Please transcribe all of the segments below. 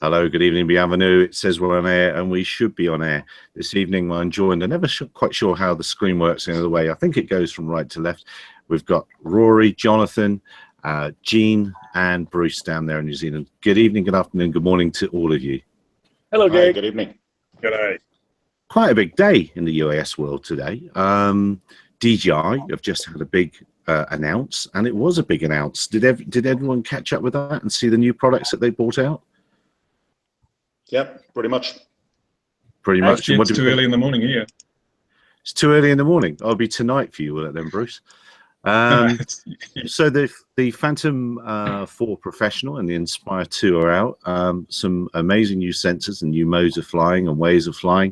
Hello, good evening, Bienvenue. It says we're on air, and we should be on air. This evening, I'm joined. I'm never quite sure how the screen works the other way. I think it goes from right to left. We've got Rory, Jonathan, Jean, and Bruce down there in New Zealand. Good evening, good afternoon, good morning to all of you. Hello, Gary. Good evening. Good day. Quite a big day in the UAS world today. DJI have just had a big announce, and it was a big announce. Did everyone catch up with that and see the new products that they brought out? Yep, pretty much. Pretty much. It's too early in the morning here. It's too early in the morning. I'll be tonight for you, will it then, Bruce? So the Phantom 4 Professional and the Inspire 2 are out. Some amazing new sensors and new modes of flying and ways of flying.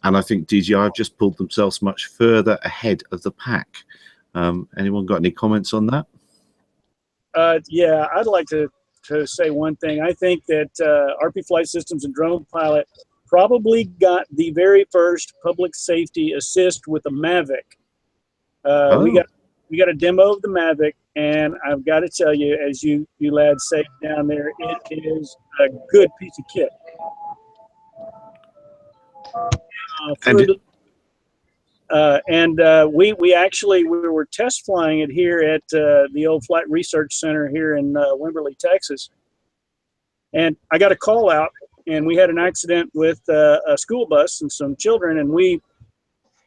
And I think DJI have just pulled themselves much further ahead of the pack. Anyone got any comments on that? Yeah, I'd like to say one thing. I think that RP Flight Systems and Drone Pilot probably got the very first public safety assist with the Mavic. We got a demo of the Mavic, and I've got to tell you, as you lads say down there, it is a good piece of kit. We were test flying it here at the old Flight Research Center here in Wimberley, Texas. And I got a call out, and we had an accident with a school bus and some children, and we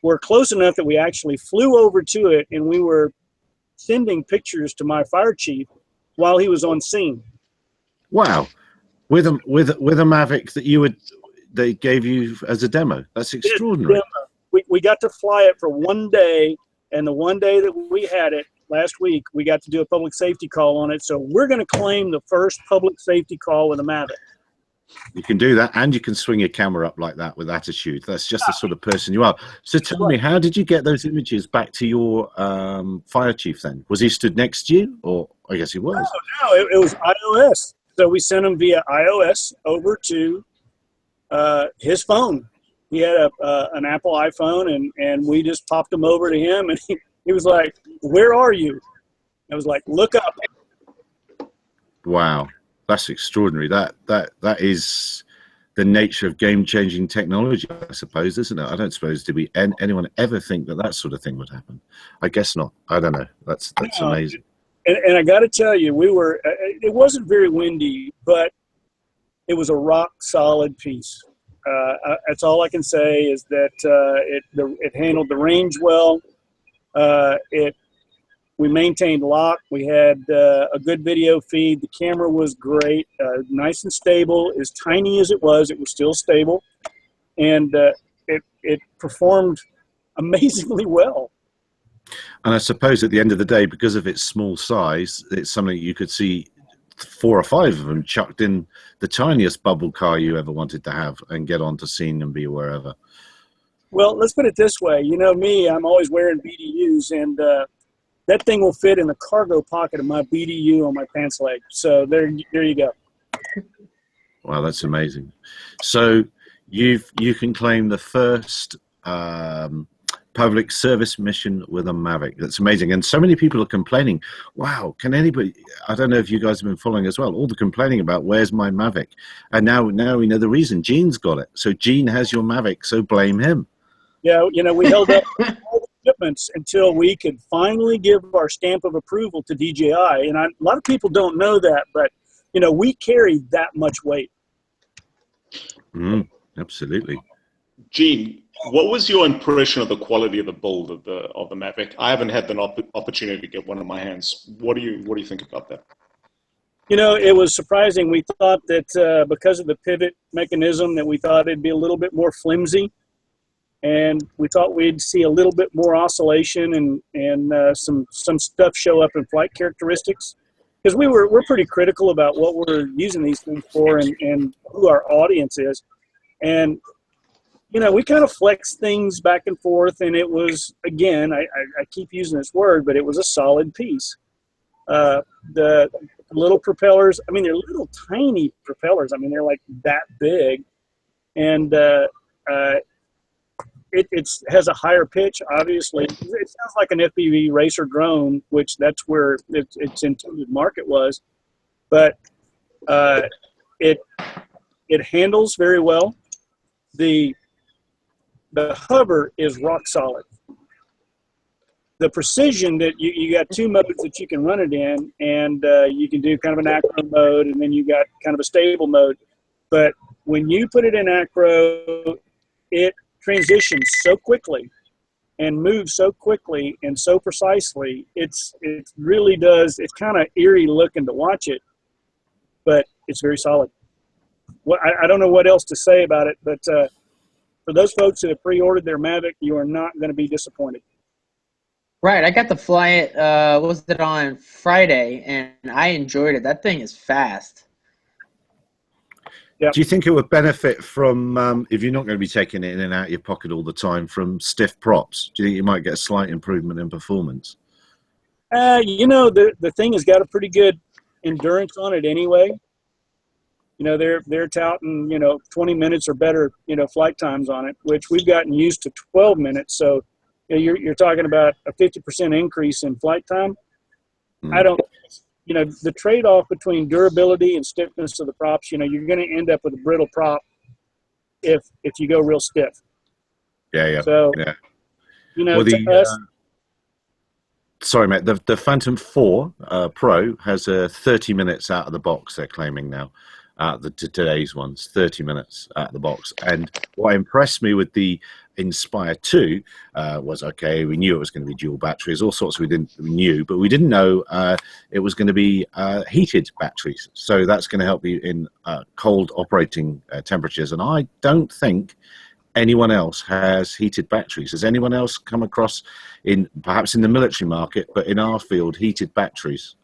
were close enough that we actually flew over to it, and we were sending pictures to my fire chief while he was on scene. Wow, with a Mavic that they gave you as a demo. That's extraordinary. We got to fly it for one day, and the one day that we had it last week, we got to do a public safety call on it. So we're going to claim the first public safety call with a Mavic. You can do that, and you can swing your camera up like that with attitude. That's just the sort of person you are. So tell me, how did you get those images back to your fire chief then? Was he stood next to you, or I guess he was? No, it was iOS. So we sent him via iOS over to his phone. He had an Apple iPhone, and we just popped him over to him, and he was like, "Where are you?" I was like, "Look up." Wow, that's extraordinary. That is the nature of game-changing technology, I suppose, isn't it? I don't suppose did anyone ever think that sort of thing would happen? I guess not. I don't know. That's amazing. And I got to tell you, it wasn't very windy, but it was a rock-solid piece. That's all I can say is that it handled the range well. We maintained lock. We had a good video feed. The camera was great, nice and stable. As tiny as it was still stable, and it performed amazingly well. And I suppose at the end of the day, because of its small size, it's something you could see 4 or 5 of them chucked in the tiniest bubble car you ever wanted to have and get onto scene and be wherever. Well, let's put it this way. You know me, I'm always wearing BDUs, and that thing will fit in the cargo pocket of my BDU on my pants leg. So there you go. Wow, that's amazing. So you can claim the first public service mission with a Mavic. That's amazing. And so many people are complaining, wow, can anybody, I don't know if you guys have been following as well, all the complaining about where's my Mavic. And now we know the reason. Gene's got it. So Gene has your Mavic, so blame him. Yeah, we held up all the shipments until we could finally give our stamp of approval to DJI. And a lot of people don't know that, but, we carry that much weight. Absolutely. Gene, what was your impression of the quality of the build of the Mavic? I haven't had the opportunity to get one in my hands. What do you think about that? It was surprising. We thought that because of the pivot mechanism that we thought it'd be a little bit more flimsy, and we thought we'd see a little bit more oscillation and some stuff show up in flight characteristics, because we're pretty critical about what we're using these things for and who our audience is. And we kind of flexed things back and forth, and it was, again, I keep using this word, but it was a solid piece. The little propellers, they're little tiny propellers. They're like that big, and it has a higher pitch, obviously. It sounds like an FPV racer drone, which that's where its intended market was. But It handles very well. The hover is rock solid. The precision that you got two modes that you can run it in, and you can do kind of an acro mode, and then you got kind of a stable mode. But when you put it in acro, it transitions so quickly and moves so quickly and so precisely. It really does. It's kind of eerie looking to watch it, but it's very solid. Well, I don't know what else to say about it, but for those folks who have pre-ordered their Mavic, you are not going to be disappointed. Right, I got to fly it, was it on Friday, and I enjoyed it. That thing is fast. Yep. Do you think it would benefit from, if you're not going to be taking it in and out of your pocket all the time, from stiff props? Do you think you might get a slight improvement in performance? You know, the thing has got a pretty good endurance on it anyway. You know, they're touting, 20 minutes or better, flight times on it, which we've gotten used to 12 minutes. So you're talking about a 50% increase in flight time. I don't, the trade-off between durability and stiffness of the props, you're going to end up with a brittle prop if you go real stiff. Yeah. So, well, sorry, mate, the Phantom 4 Pro has 30 minutes out of the box, they're claiming now. Today's ones, 30 minutes out of the box. And what impressed me with the Inspire 2 was, okay, we knew it was going to be dual batteries, all sorts we knew, but we didn't know it was going to be heated batteries. So that's going to help you in cold operating temperatures. And I don't think anyone else has heated batteries. Has anyone else come across, perhaps in the military market, but in our field, heated batteries?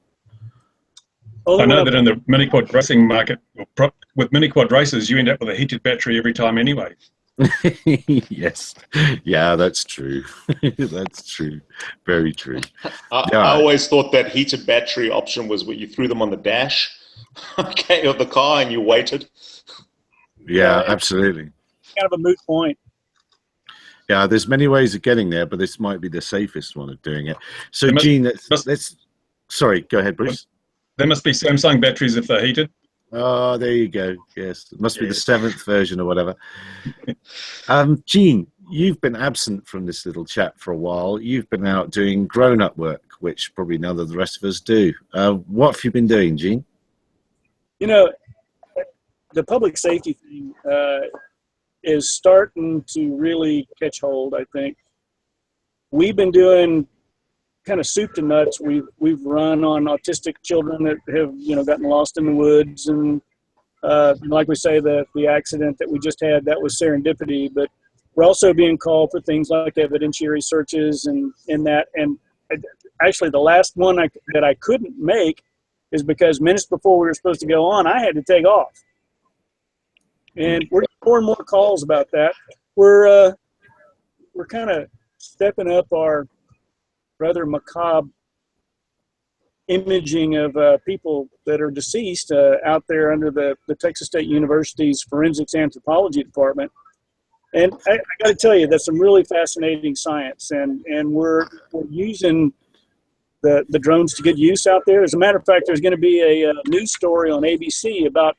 I know that in the mini-quad racing market, with mini-quad races, you end up with a heated battery every time anyway. Yes. Yeah, that's true. That's true. Very true. I always thought that heated battery option was where you threw them on the dash, okay, of the car and you waited. Yeah, absolutely. Kind of a moot point. Yeah, there's many ways of getting there, but this might be the safest one of doing it. So, Gene, let's sorry, go ahead, Bruce. There must be Samsung batteries if they're heated. Oh, there you go. Yes, it must be the 7th version or whatever. Gene, you've been absent from this little chat for a while. You've been out doing grown-up work, which probably none of the rest of us do. What have you been doing, Gene? The public safety thing is starting to really catch hold, I think. We've been doing kind of soup to nuts. We've run on autistic children that have gotten lost in the woods, and like we say, the accident that we just had, that was serendipity. But we're also being called for things like evidentiary searches and that. And actually, the last one that I couldn't make is because minutes before we were supposed to go on, I had to take off. And we're getting more and more calls about that. We're kind of stepping up our rather macabre imaging of people that are deceased out there under the Texas State University's Forensics Anthropology Department. And I got to tell you, that's some really fascinating science, and we're using the drones to good use out there. As a matter of fact, there's going to be a news story on ABC about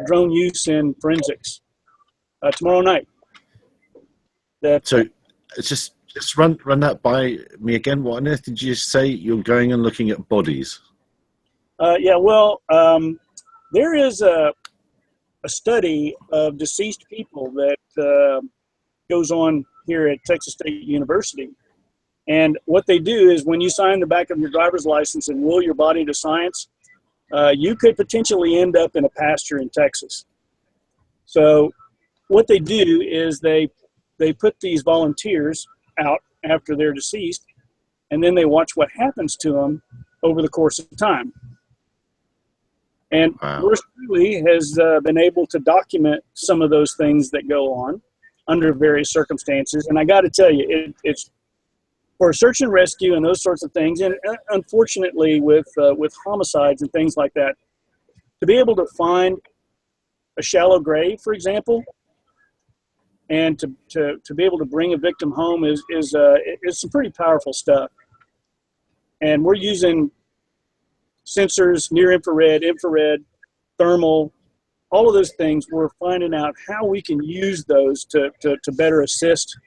drone use in forensics tomorrow night. So it's just run that by me again. What on earth did you say? You're going and looking at bodies? There is a study of deceased people that goes on here at Texas State University. And what they do is when you sign the back of your driver's license and will your body to science, you could potentially end up in a pasture in Texas. So what they do is they put these volunteers out after they're deceased, and then they watch what happens to them over the course of time. And yours truly has been able to document some of those things that go on under various circumstances. And I got to tell you, it's for search and rescue and those sorts of things, and unfortunately with homicides and things like that, to be able to find a shallow grave, for example, and to be able to bring a victim home is some pretty powerful stuff. And we're using sensors, near infrared, thermal, all of those things, we're finding out how we can use those to better assist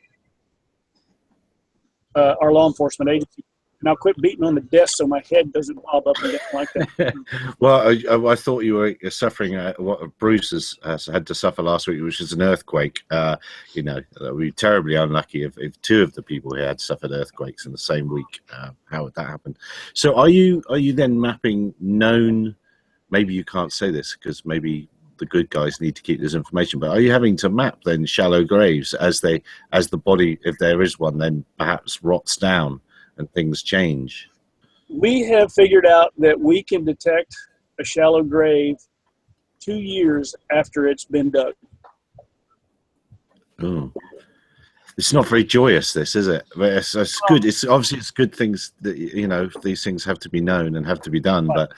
our law enforcement agency. And I'll quit beating on the desk so my head doesn't bob up and down like that. Well, I thought you were suffering what Bruce has had to suffer last week, which is an earthquake. You know, we're terribly unlucky if two of the people here had suffered earthquakes in the same week. How would that happen? So are you then mapping known, maybe you can't say this because maybe the good guys need to keep this information, but are you having to map then shallow graves as the body, if there is one, then perhaps rots down and things change? We have figured out that we can detect a shallow grave 2 years after it's been dug. Oh, it's not very joyous, this, is it? But it's good. It's obviously it's good things that, you know, these things have to be known and have to be done, but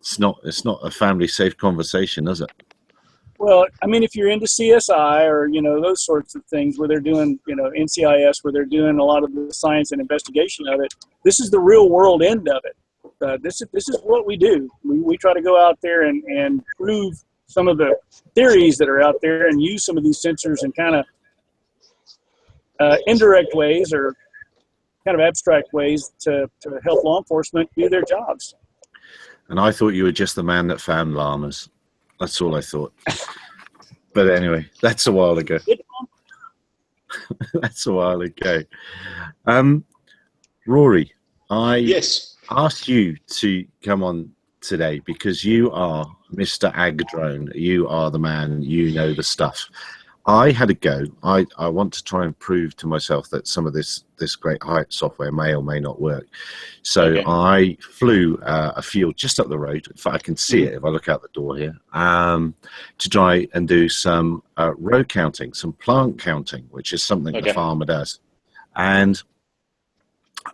it's not a family safe conversation, is it? Well, I mean, if you're into CSI or, you know, those sorts of things where they're doing, you know, NCIS, where they're doing a lot of the science and investigation of it, this is the real world end of it. This is what we do. We try to go out there and prove some of the theories that are out there and use some of these sensors in kind of indirect ways or kind of abstract ways to help law enforcement do their jobs. And I thought you were just the man that found llamas. That's all I thought. But anyway, that's a while ago. That's a while ago. Rory, I asked you to come on today because you are Mr. Ag Drone. You are the man. You know the stuff. I had a go. I want to try and prove to myself that some of this great height software may or may not work. So I flew a field just up the road. In fact, I can see it if I look out the door here, to try and do some row counting, some plant counting, which is something the farmer does. And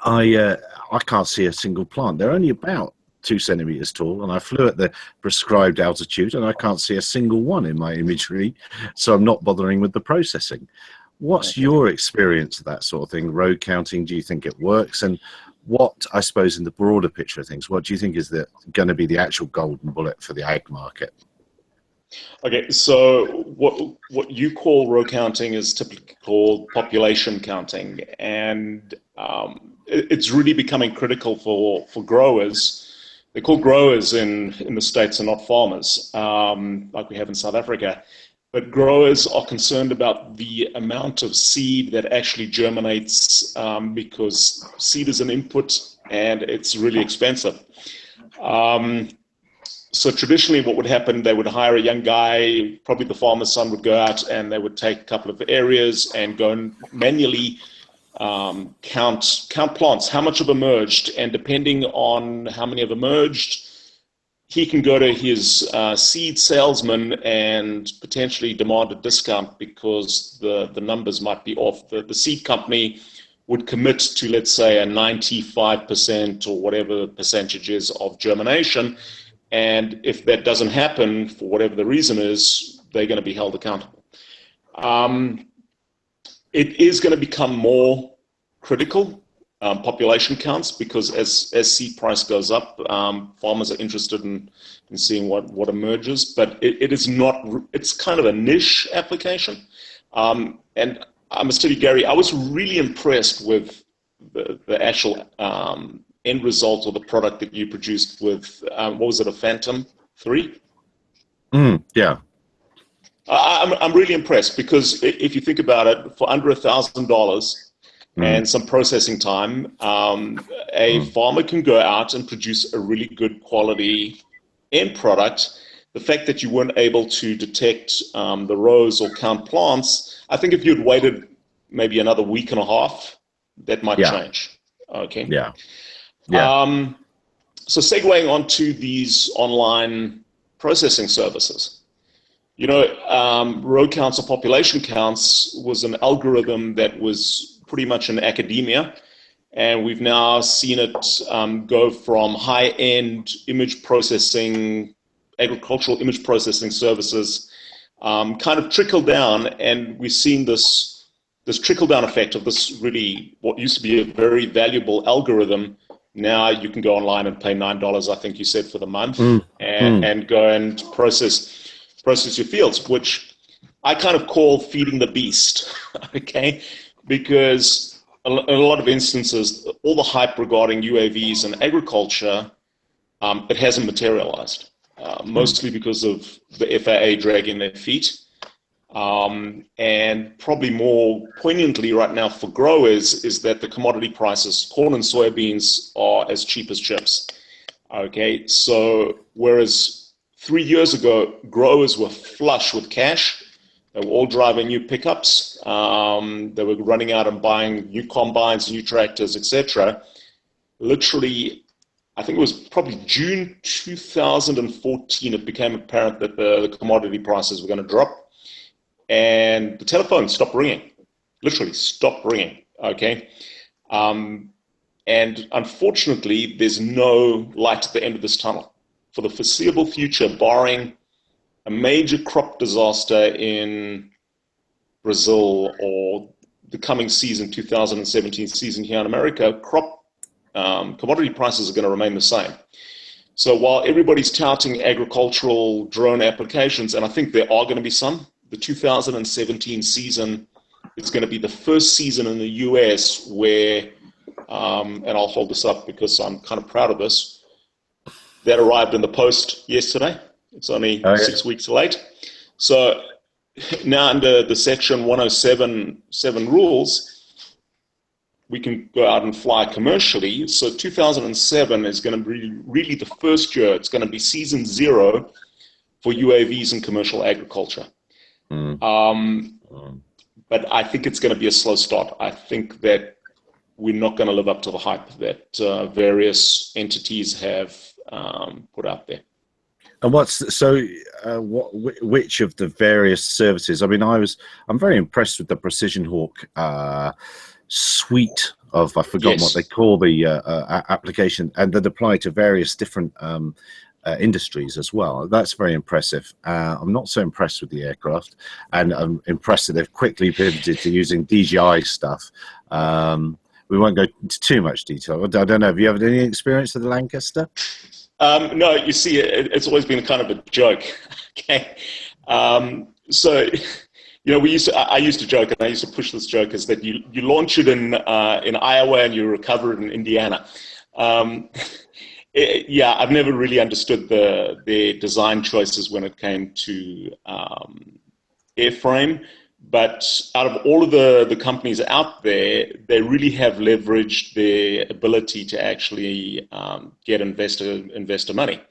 I can't see a single plant. They're only about 2 centimeters tall, and I flew at the prescribed altitude, and I can't see a single one in my imagery, so I'm not bothering with the processing. What's your experience of that sort of thing? Road counting, do you think it works? And what, I suppose, in the broader picture of things, what do you think is going to be the actual golden bullet for the ag market? Okay, so what you call row counting is typically called population counting, and it's really becoming critical for growers. They're called growers in the States and not farmers, like we have in South Africa. But growers are concerned about the amount of seed that actually germinates because seed is an input and it's really expensive. So traditionally what would happen, they would hire a young guy, probably the farmer's son would go out and they would take a couple of areas and go and manually count plants, how much have emerged, and depending on how many have emerged, he can go to his seed salesman and potentially demand a discount because the numbers might be off. The seed company would commit to, let's say, a 95% or whatever the percentage is of germination, and if that doesn't happen for whatever the reason is, they're going to be held accountable. It is going to become more critical, population counts, because as seed price goes up, farmers are interested in seeing what emerges, but it is not, it's kind of a niche application. And I must tell you, Gary, I was really impressed with the actual end result of the product that you produced with, what was it, a Phantom 3? Yeah. I'm really impressed because if you think about it, for under $1,000 and some processing time, a farmer can go out and produce a really good quality end product. The fact that you weren't able to detect the rows or count plants, I think if you'd waited maybe another week and a half, that might change. Okay. Yeah. So segueing onto these online processing services. You know, row counts or population counts was an algorithm that was pretty much in academia, and we've now seen it go from high-end image processing, agricultural image processing services, kind of trickle down, and we've seen this trickle-down effect of this really, what used to be a very valuable algorithm. Now you can go online and pay $9, I think you said, for the month, and go and process process your fields, which I kind of call feeding the beast, okay? Because in a lot of instances, all the hype regarding UAVs and agriculture, it hasn't materialized, mostly because of the FAA dragging their feet. And probably more poignantly right now for growers is that the commodity prices, corn and soybeans, are as cheap as chips. Okay, so whereas 3 years ago, growers were flush with cash, they were all driving new pickups, they were running out and buying new combines, new tractors, etc. Literally, I think it was probably June 2014, it became apparent that the commodity prices were going to drop. And the telephone stopped ringing, literally stopped ringing, okay? And unfortunately, there's no light at the end of this tunnel. For the foreseeable future, barring a major crop disaster in Brazil or the coming season, 2017 season here in America, commodity prices are going to remain the same. So while everybody's touting agricultural drone applications, and I think there are going to be some, the 2017 season is going to be the first season in the US where, and I'll hold this up because I'm kind of proud of this, that arrived in the post yesterday. It's only 6 weeks late. So now under the section 107 rules, we can go out and fly commercially. So 2007 is going to be really the first year. It's going to be season 0 for UAVs and commercial agriculture. But I think it's going to be a slow start. I think that we're not going to live up to the hype that various entities have put out there. And which of the various services? I mean, I'm very impressed with the Precision Hawk suite of, I forgot what they call the application, and that apply to various different industries as well. That's very impressive. I'm not so impressed with the aircraft, and I'm impressed that they've quickly pivoted to using DJI stuff. We won't go into too much detail. I don't know. Have you had any experience with the Lancaster? No, you see, it's always been kind of a joke. Okay, so you know, I used to joke, and I used to push this joke, is that you launch it in Iowa and you recover it in Indiana. Yeah, I've never really understood their design choices when it came to airframe. But out of all of the companies out there, they really have leveraged their ability to actually get investor money.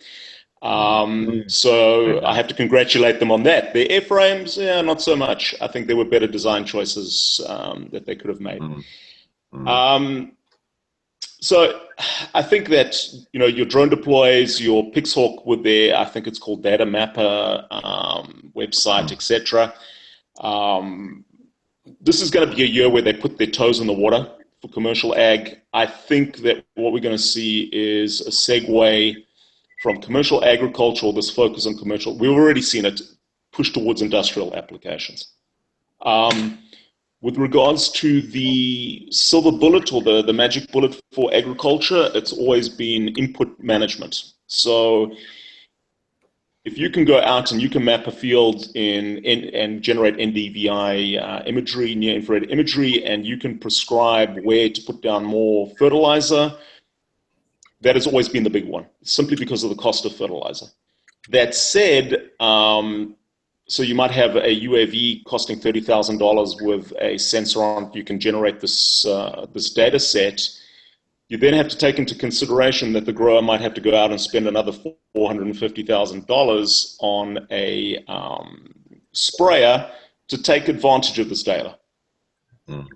So I have to congratulate them on that. Their airframes, yeah, not so much. I think there were better design choices that they could have made. So I think that, you know, your drone deploys, your Pixhawk with their, I think it's called Data Mapper website, etc. This is going to be a year where they put their toes in the water for commercial ag. I think that what we're going to see is a segue from commercial agricultural, this focus on commercial. We've already seen it push towards industrial applications. With regards to the silver bullet or the magic bullet for agriculture, it's always been input management. So if you can go out and you can map a field and generate NDVI imagery, near-infrared imagery, and you can prescribe where to put down more fertilizer, that has always been the big one, simply because of the cost of fertilizer. That said, so you might have a UAV costing $30,000 with a sensor on it. You can generate this data set. You then have to take into consideration that the grower might have to go out and spend another $450,000 on a sprayer to take advantage of this data.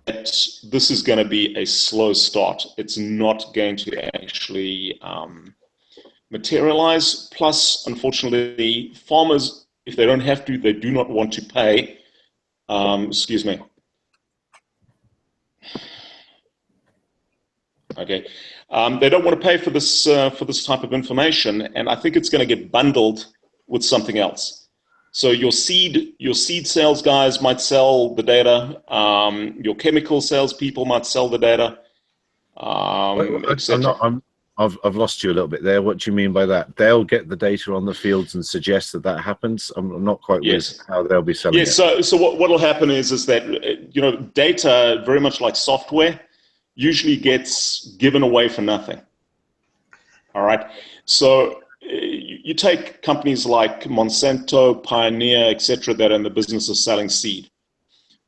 This is going to be a slow start. It's not going to actually materialize. Plus, unfortunately, farmers, if they don't have to, they do not want to pay. Excuse me. Okay, they don't want to pay for this type of information, and I think it's going to get bundled with something else. So your seed sales guys might sell the data. Your chemical sales people might sell the data. I'm I've lost you a little bit there. What do you mean by that? They'll get the data on the fields and suggest that that happens. I'm not quite with how they'll be selling it. So what will happen is that, you know, data, very much like software, usually gets given away for nothing. All right. So you take companies like Monsanto, Pioneer, etc., that are in the business of selling seed.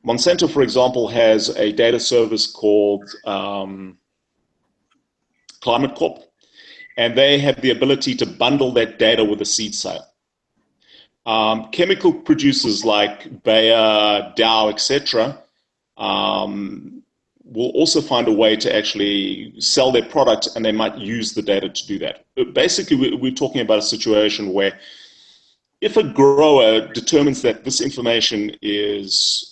Monsanto, for example, has a data service called Climate Corp, and they have the ability to bundle that data with a seed sale. Chemical producers like Bayer, Dow, etc., will also find a way to actually sell their product, and they might use the data to do that. But basically, we're talking about a situation where if a grower determines that this information is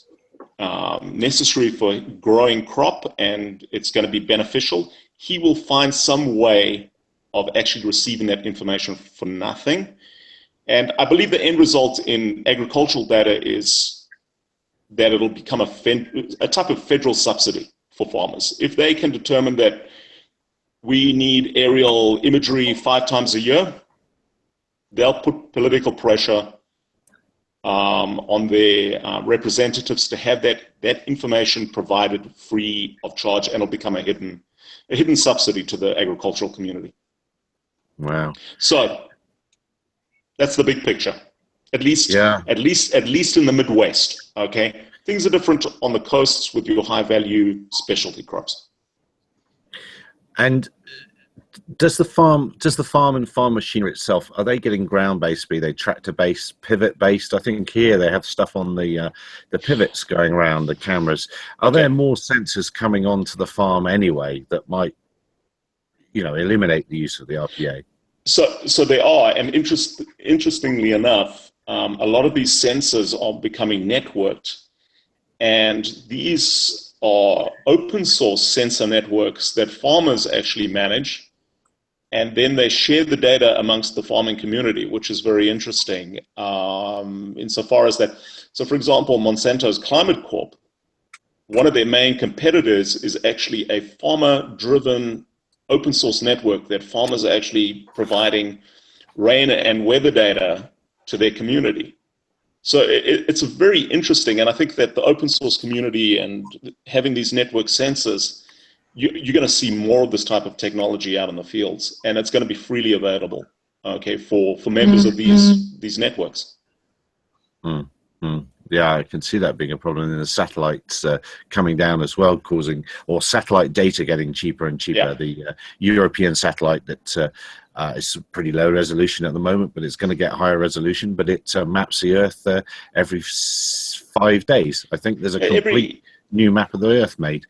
necessary for growing crop and it's going to be beneficial, he will find some way of actually receiving that information for nothing. And I believe the end result in agricultural data is that it'll become a type of federal subsidy for farmers. If they can determine that we need aerial imagery 5 times a year, they'll put political pressure on their representatives to have that information provided free of charge, and it'll become a hidden subsidy to the agricultural community. Wow. So that's the big picture. At least in the Midwest. Okay, things are different on the coasts with your high value specialty crops. And does the farm and farm machinery itself, are they getting ground-based, be they tractor-based, pivot-based? I think here they have stuff on the pivots going around, the cameras. Are there more sensors coming onto the farm anyway that might, you know, eliminate the use of the RPA? So they are, and interestingly enough, a lot of these sensors are becoming networked, and these are open source sensor networks that farmers actually manage. And then they share the data amongst the farming community, which is very interesting insofar as that. So, for example, Monsanto's Climate Corp, one of their main competitors is actually a farmer-driven open source network that farmers are actually providing rain and weather data to their community. So it's a very interesting, and I think that the open source community and having these network sensors, you're going to see more of this type of technology out in the fields, and it's going to be freely available, okay, for members of these networks. Yeah, I can see that being a problem in the satellites coming down as well, causing, or satellite data getting cheaper and cheaper. Yeah. The European satellite that is pretty low resolution at the moment, but it's going to get higher resolution, but it maps the Earth every 5 days. I think there's a complete new map of the Earth made.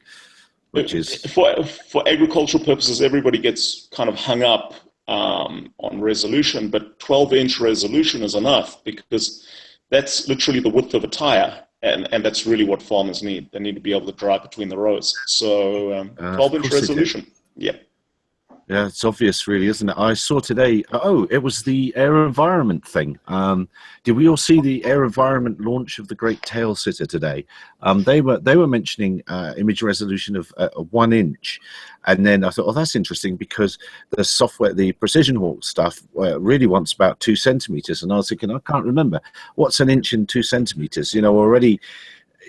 Which is for agricultural purposes, everybody gets kind of hung up on resolution, but 12-inch resolution is enough because that's literally the width of a tire, and that's really what farmers need. They need to be able to drive between the rows. So 12-inch resolution, yeah. Yeah, it's obvious, really, isn't it? I saw today, it was the AeroVironment thing. Did we all see the AeroVironment launch of the Great Tail Sitter today? They were mentioning image resolution of 1 inch. And then I thought, oh, that's interesting because the software, the Precision Hawk stuff, really wants about 2 centimeters. And I was thinking, I can't remember. What's 1 inch and 2 centimeters? You know, already...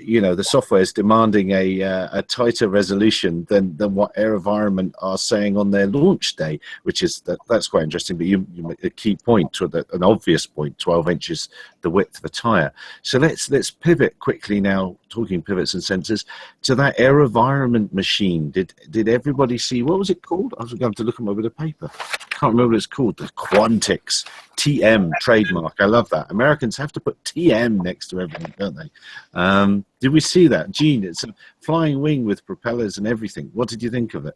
You know, the software is demanding a tighter resolution than what AeroVironment are saying on their launch day, which is that's quite interesting. But you make a key point, to an obvious point: 12 inches, the width of a tire. So let's pivot quickly now, talking pivots and sensors, to that AeroVironment machine. Did everybody see, what was it called? I was going to look at my bit of paper. Can't remember what it's called. The Quantix. TM trademark. I love that. Americans have to put TM next to everything, don't they? Did we see that? Gene, it's a flying wing with propellers and everything. What did you think of it?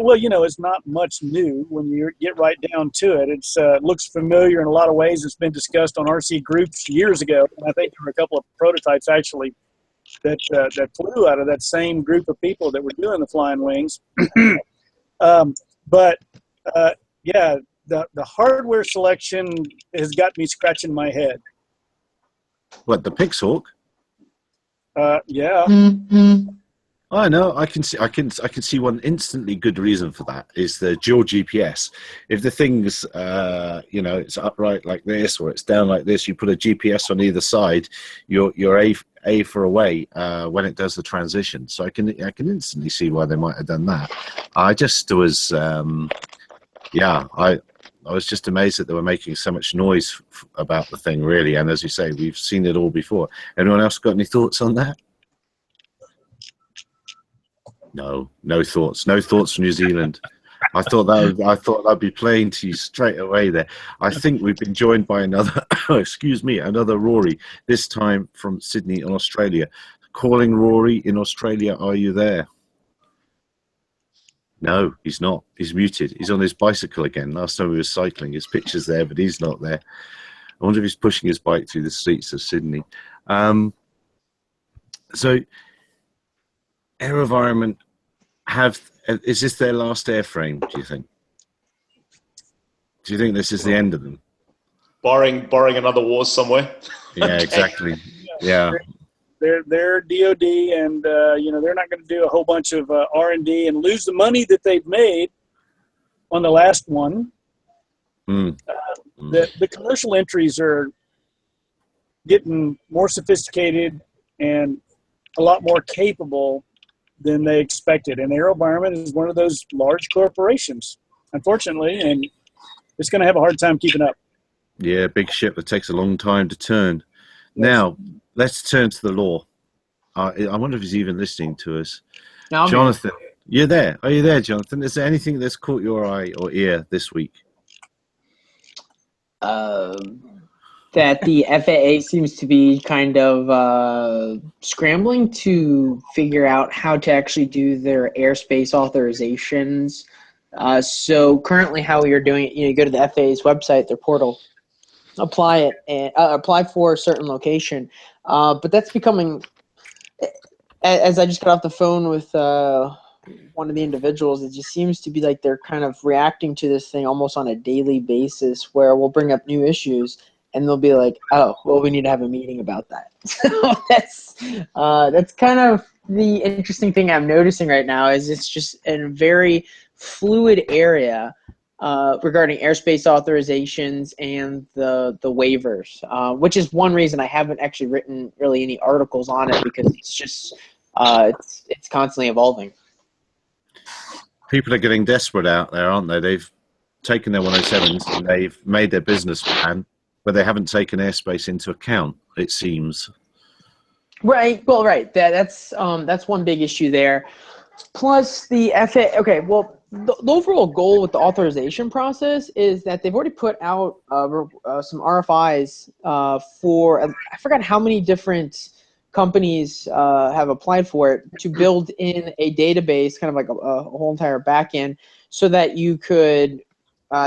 Well, you know, it's not much new when you get right down to it. It looks familiar in a lot of ways. It's been discussed on RC groups years ago. And I think there were a couple of prototypes actually that flew out of that same group of people that were doing the flying wings. Yeah, the hardware selection has got me scratching my head. What, the Pixhawk? Yeah. I know. I can see one instantly good reason for that is the dual GPS. If the thing's it's upright like this or it's down like this, you put a GPS on either side, you're a for away when it does the transition. So I can instantly see why they might have done that. I just was I was just amazed that they were making so much noise about the thing, really. And as you say, we've seen it all before. Anyone else got any thoughts on that? No thoughts. No thoughts from New Zealand. I thought I'd be playing to you straight away there. I think we've been joined by another, another Rory, this time from Sydney in Australia. Calling Rory in Australia, are you there? No, he's not. He's muted. He's on his bicycle again. Last time he was cycling. His picture's there, but he's not there. I wonder if he's pushing his bike through the streets of Sydney. So, AeroVironment is this their last airframe, do you think? Do you think this is the end of them? Barring another war somewhere. Yeah, exactly. Yeah. They're DoD, and they're not going to do a whole bunch of R&D and lose the money that they've made on the last one. The commercial entries are getting more sophisticated and a lot more capable than they expected. And AeroVironment is one of those large corporations, unfortunately, and it's going to have a hard time keeping up. Yeah, big ship that takes a long time to turn. Now, let's turn to the law. I wonder if he's even listening to us. No, Jonathan, you're there. Are you there, Jonathan? Is there anything that's caught your eye or ear this week? That the FAA seems to be kind of scrambling to figure out how to actually do their airspace authorizations. So currently how you're doing it, you go to the FAA's website, their portal, apply it, and apply for a certain location. But that's becoming, as I just got off the phone with one of the individuals, it just seems to be like they're kind of reacting to this thing almost on a daily basis, where we'll bring up new issues and they'll be like, oh, well, we need to have a meeting about that. So that's kind of the interesting thing I'm noticing right now, is it's just a very fluid area regarding airspace authorizations and the waivers, which is one reason I haven't actually written really any articles on it, because it's just it's constantly evolving. People are getting desperate out there, aren't they? They've taken their 107s and they've made their business plan, but they haven't taken airspace into account, it seems. Right. Well, right. That's one big issue there. Plus the FAA. Okay. Well, the overall goal with the authorization process is that they've already put out some RFIs for I forgot how many different companies have applied for it, to build in a database, kind of like a whole entire backend, so that you could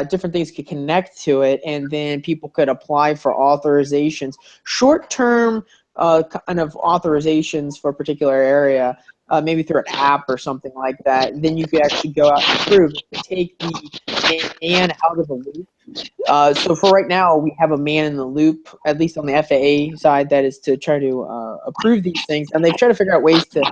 different things could connect to it, and then people could apply for authorizations, short-term kind of authorizations for a particular area, maybe through an app or something like that. Then you could actually go out and approve to take the man out of the loop. So for right now, we have a man in the loop, at least on the FAA side, that is to try to approve these things, and they've tried to figure out ways to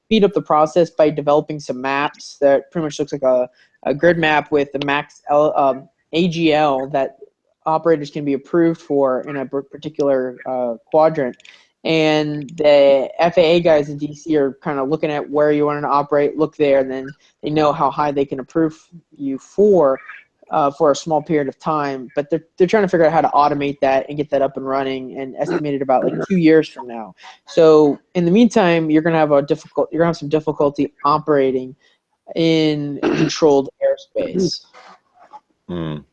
speed up the process by developing some maps that pretty much looks like a grid map with the max AGL that operators can be approved for in a particular quadrant. And the FAA guys in DC are kind of looking at where you want to operate, look there, and then they know how high they can approve you for a small period of time. But they're trying to figure out how to automate that and get that up and running, and estimated about like 2 years from now. So in the meantime, you're gonna have some difficulty operating in controlled airspace. And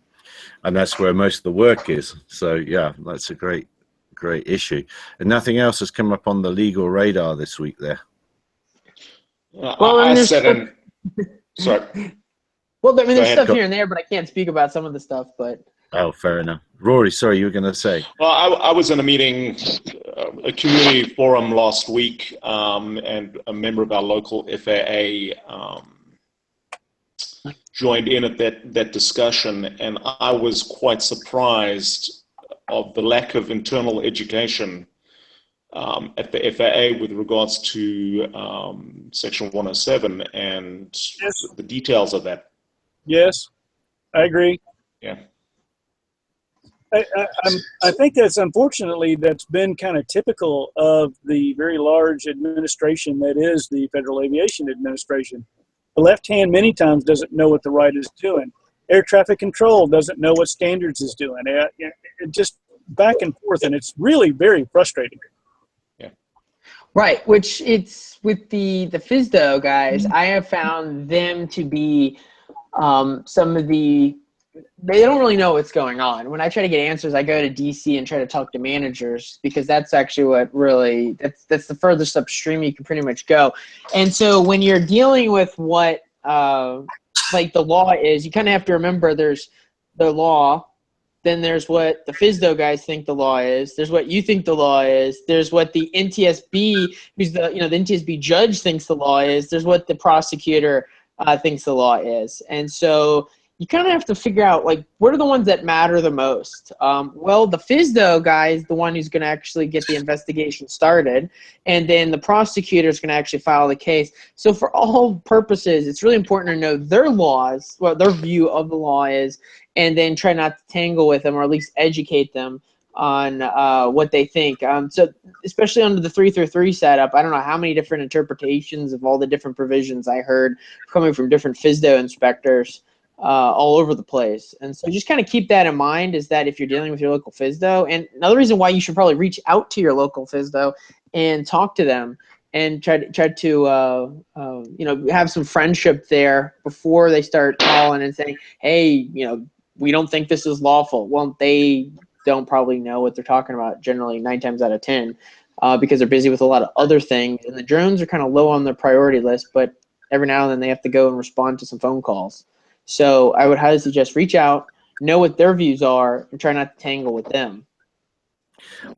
that's where most of the work is. So yeah, that's a great issue. And nothing else has come up on the legal radar this week there. Well, I mean, sorry. Well, I mean, there's stuff here and there, but I can't speak about some of the stuff. But oh, fair enough. Rory, sorry, you were going to say. Well, I was in a meeting, a community forum last week, and a member of our local FAA joined in at that discussion, and I was quite surprised of the lack of internal education at the FAA with regards to Section 107 and Yes. the details of that. Yes, I agree. Yeah. I think that's unfortunately that's been kind of typical of the very large administration that is the Federal Aviation Administration. The left hand many times doesn't know what the right is doing. Air traffic control doesn't know what standards is doing. It just back and forth, and it's really very frustrating. Yeah. Right, which it's with the FSDO guys, I have found them to be some of the, they don't really know what's going on. When I try to get answers, I go to DC and try to talk to managers, because that's actually what really, that's the furthest upstream you can pretty much go. And so when you're dealing with what like the law is, you kind of have to remember there's the law, then there's what the FSDO guys think the law is, there's what you think the law is, there's what the NTSB, who's the, you know, the NTSB judge thinks the law is, there's what the prosecutor thinks the law is. And so you kind of have to figure out, like, what are the ones that matter the most? Well, the FSDO guy is the one who's going to actually get the investigation started, and then the prosecutor is going to actually file the case. So for all purposes, it's really important to know their laws, what their view of the law is, and then try not to tangle with them, or at least educate them on what they think. So especially under the 333 setup, I don't know how many different interpretations of all the different provisions I heard coming from different FSDO inspectors all over the place. And so just kind of keep that in mind, is that if you're dealing with your local FSDO, and another reason why you should probably reach out to your local FSDO and talk to them and try to you know, have some friendship there before they start calling and saying, hey, you know, we don't think this is lawful. Well, they don't probably know what they're talking about generally 9 times out of 10 because they're busy with a lot of other things, and the drones are kind of low on their priority list, but every now and then they have to go and respond to some phone calls. So I would highly suggest reach out, know what their views are, and try not to tangle with them.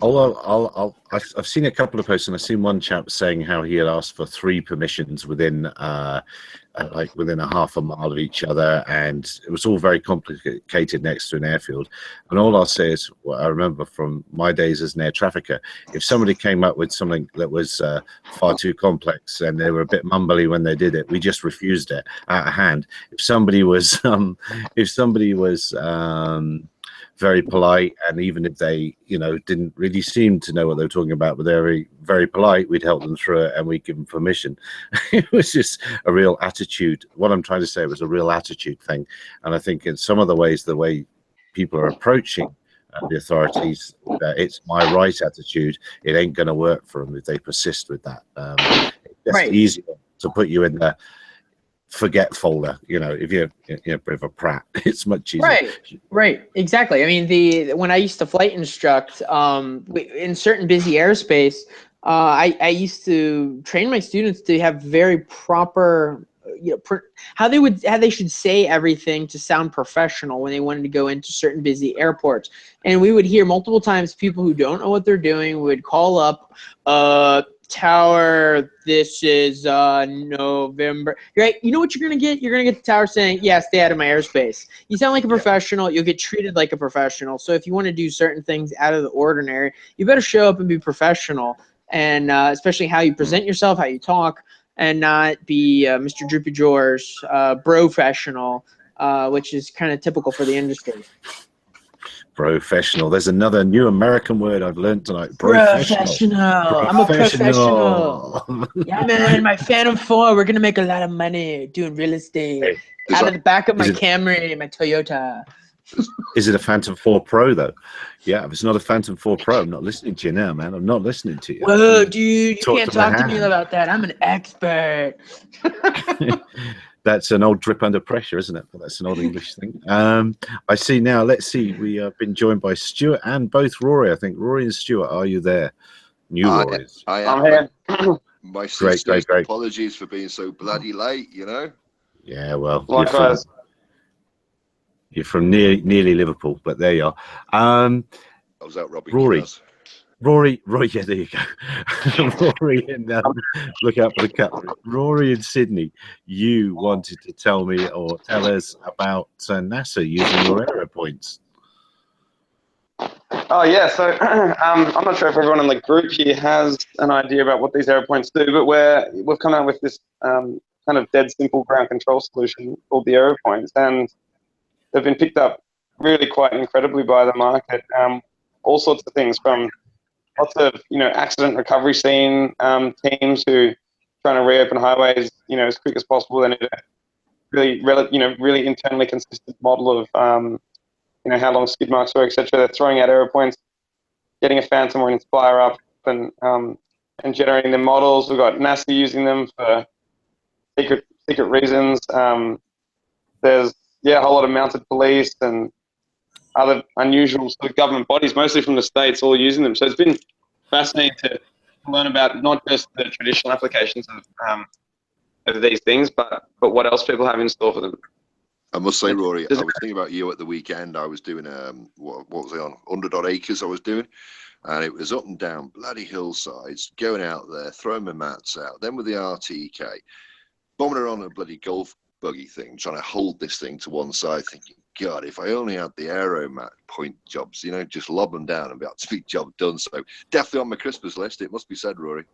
I've seen a couple of posts, and I've seen one chap saying how he had asked for 3 permissions within like within a half a mile of each other, and it was all very complicated next to an airfield. And all I'll say is, what I remember from my days as an air trafficker, if somebody came up with something that was far too complex and they were a bit mumbly when they did it, we just refused it out of hand. If somebody was very polite, and even if they, you know, didn't really seem to know what they were talking about, but they were very polite, we'd help them through it and we'd give them permission. It was just a real attitude. What I'm trying to say was a real attitude thing. And I think in some of the ways, the way people are approaching the authorities, it's my right attitude, it ain't going to work for them if they persist with that. It's just easier to put you in the forget folder, you know, if you're a bit of a prat. It's much easier. Right, exactly. I mean, when I used to flight instruct in certain busy airspace, I used to train my students to have very proper, you know, how they should say everything to sound professional when they wanted to go into certain busy airports. And we would hear multiple times people who don't know what they're doing would call up, tower, this is November. Right? You know what you're gonna get? You're gonna get the tower saying, yeah, stay out of my airspace. You sound like a professional, you'll get treated like a professional. So if you want to do certain things out of the ordinary, you better show up and be professional. And especially how you present yourself, how you talk, and not be Mr. Droopy Drawers, professional, which is kind of typical for the industry. Professional. There's another new American word I've learned tonight. Professional. I'm a professional. Yeah, man. My Phantom 4. We're gonna make a lot of money doing real estate. Out of the back of my Camry, my Toyota. Is it a Phantom 4 Pro though? Yeah, if it's not a Phantom 4 Pro, I'm not listening to you now, man. I'm not listening to you. Whoa, dude, you can't talk to me about that. I'm an expert. That's an old drip under pressure, isn't it? But that's an old English thing. I see now. Let's see. We have been joined by Stuart and both Rory. I think Rory and Stuart, are you there? Rory. I am here. My sister's great. Apologies for being so bloody late, you know? Yeah, well, you're from nearly Liverpool, but there you are. I was out robbing Rory, yeah, there you go. Rory, and look out for the cat. Rory in Sydney, you wanted to tell me or tell us about NASA using your Aeropoints. Oh yeah, so I'm not sure if everyone in the group here has an idea about what these Aeropoints do, but we've come out with this kind of dead simple ground control solution called the Aeropoints, and they've been picked up really quite incredibly by the market. All sorts of things, from lots of accident recovery scene teams who trying to reopen highways as quick as possible. They need a really internally consistent model of how long skid marks were, etc. They're throwing out Aeropoints, getting a Phantom or an Inspire up, and generating their models. We've got NASA using them for secret reasons. There's a whole lot of mounted police and other unusual sort of government bodies, mostly from the States, all using them. So it's been fascinating to learn about not just the traditional applications of these things, but what else people have in store for them. I must say, Rory, I was thinking about you at the weekend. I was doing what was it on 100 odd acres I was doing, and it was up and down bloody hillsides, going out there, throwing my mats out, then with the RTK, bombing around a bloody golf buggy thing, trying to hold this thing to one side, thinking, God, if I only had the Aero mat point jobs, just lob them down and be able to be job done. So definitely on my Christmas list, it must be said, Rory.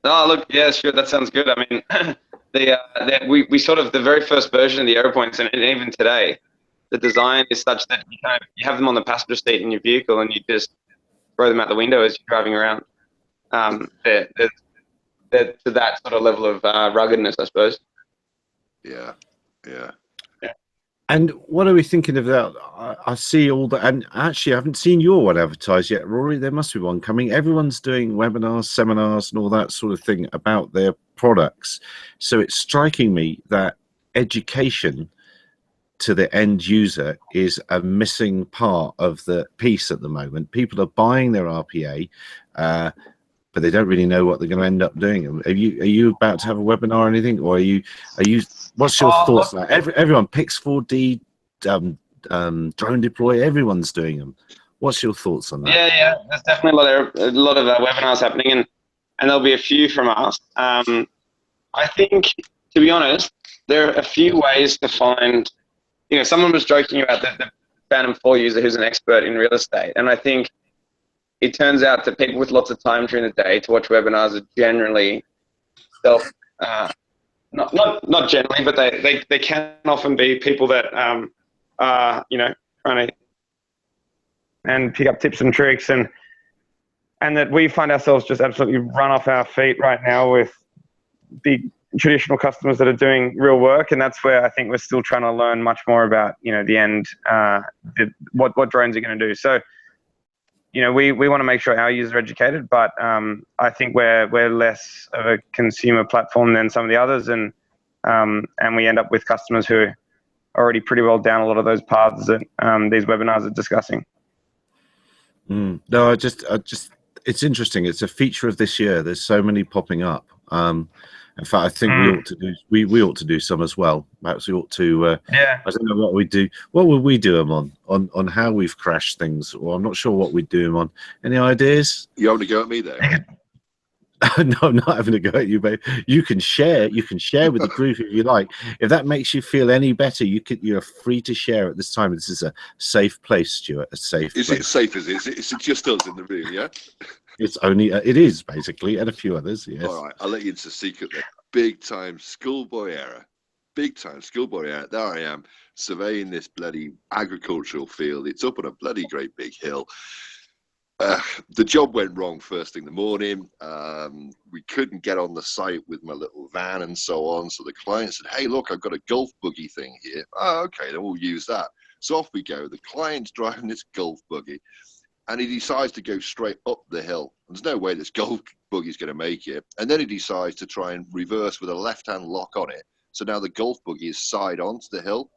Oh, look, yeah, sure, that sounds good. I mean, we sort of, the very first version of the Aeropoints, and even today, the design is such that you have them on the passenger seat in your vehicle and you just throw them out the window as you're driving around. They're to that sort of level of ruggedness, I suppose. Yeah. And what are we thinking of that? I see all that, and actually I haven't seen your one advertised yet, Rory. There must be one coming. Everyone's doing webinars, seminars, and all that sort of thing about their products. So it's striking me that education to the end user is a missing part of the piece at the moment. People are buying their RPA, but they don't really know what they're going to end up doing. Are you about to have a webinar or anything, or are you? What's your thoughts on that? Everyone picks 4D, drone deploy. Everyone's doing them. What's your thoughts on that? Yeah. There's definitely a lot of webinars happening, and there'll be a few from us. I think, to be honest, there are a few ways to find. Someone was joking about the Phantom 4 user who's an expert in real estate, and I think it turns out that people with lots of time during the day to watch webinars are generally not generally, but they can often be people that are trying to and pick up tips and tricks, and that we find ourselves just absolutely run off our feet right now with big traditional customers that are doing real work, and that's where I think we're still trying to learn much more about the end, what drones are going to do. So we want to make sure our users are educated, but I think we're less of a consumer platform than some of the others, and we end up with customers who are already pretty well down a lot of those paths that these webinars are discussing. No, I just, it's interesting. It's a feature of this year. There's so many popping up. In fact, I think we ought to do some as well. Perhaps we ought to. I don't know what we do. What would we do them on how we've crashed things? Or I'm not sure what we'd do them on. Any ideas? You having a go at me there? No, I'm not having a go at you, babe. You can share. You can share with the group if you like. If that makes you feel any better, you're free to share at this time. This is a safe place, Stuart. A safe place. Is it safe? Is it? Is it just us in the room? Yeah. It's only it is basically, and a few others. Yes. All right, I'll let you into the secret there. Big time schoolboy error. Big time schoolboy error. There I am surveying this bloody agricultural field. It's up on a bloody great big hill. The job went wrong first thing in the morning. We couldn't get on the site with my little van and so on. So the client said, "Hey, look, I've got a golf buggy thing here." Oh, okay, then we'll use that. So off we go. The client's driving this golf buggy, and he decides to go straight up the hill. There's no way this golf buggy's going to make it. And then he decides to try and reverse with a left-hand lock on it. So now the golf buggy is side onto the hill.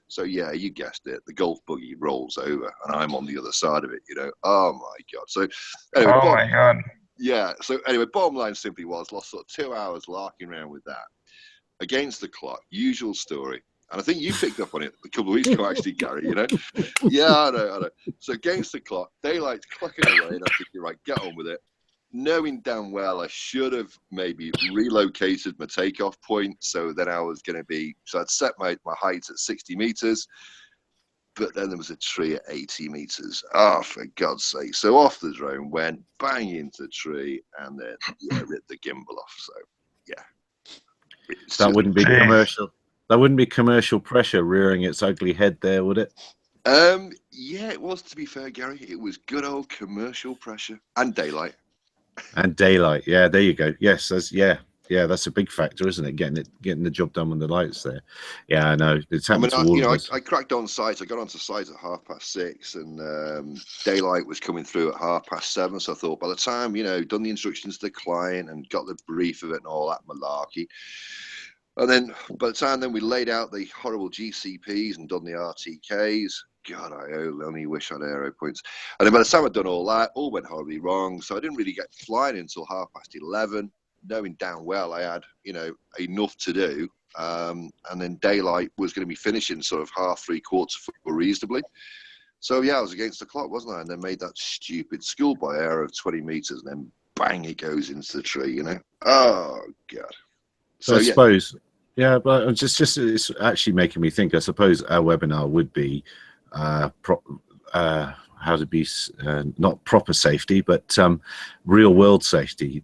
So yeah, you guessed it. The golf buggy rolls over, and I'm on the other side of it. Oh my God. So anyway, my God. Yeah. So anyway, bottom line simply was lost sort of 2 hours larking around with that. Against the clock, usual story. And I think you picked up on it a couple of weeks ago, actually, Gary, Yeah, I know. So against the clock, daylight's clocking away, and I'm thinking, right, get on with it. Knowing damn well I should have maybe relocated my takeoff point, so then I was going to be, so I'd set my heights at 60 meters. but then there was a tree at 80 meters. Oh, for God's sake. So off the drone went, bang into the tree, and then ripped the gimbal off. So, yeah. That wouldn't be commercial. That wouldn't be commercial pressure rearing its ugly head there, would it? Yeah, it was, to be fair, Gary. It was good old commercial pressure and daylight. And daylight. Yeah, there you go. Yes, that's a big factor, isn't it? Getting the job done when the light's there. Yeah, I know. It's happened to all of us. I cracked on site. I got onto site at 6:30, and daylight was coming through at 7:30. So I thought, by the time done the instructions to the client and got the brief of it and all that malarkey, and then by the time we laid out the horrible GCPs and done the RTKs. God, I only wish I had Aeropoints. And then by the time I'd done all that, all went horribly wrong. So I didn't really get flying until 11:30. Knowing damn well I had, enough to do, and then daylight was going to be finishing sort of 3/4 reasonably. So yeah, I was against the clock, wasn't I? And then made that stupid schoolboy error of 20 meters, and then bang, it goes into the tree. Oh God. So I suppose, yeah, but it's actually making me think. I suppose our webinar would be how to be not proper safety, but real world safety.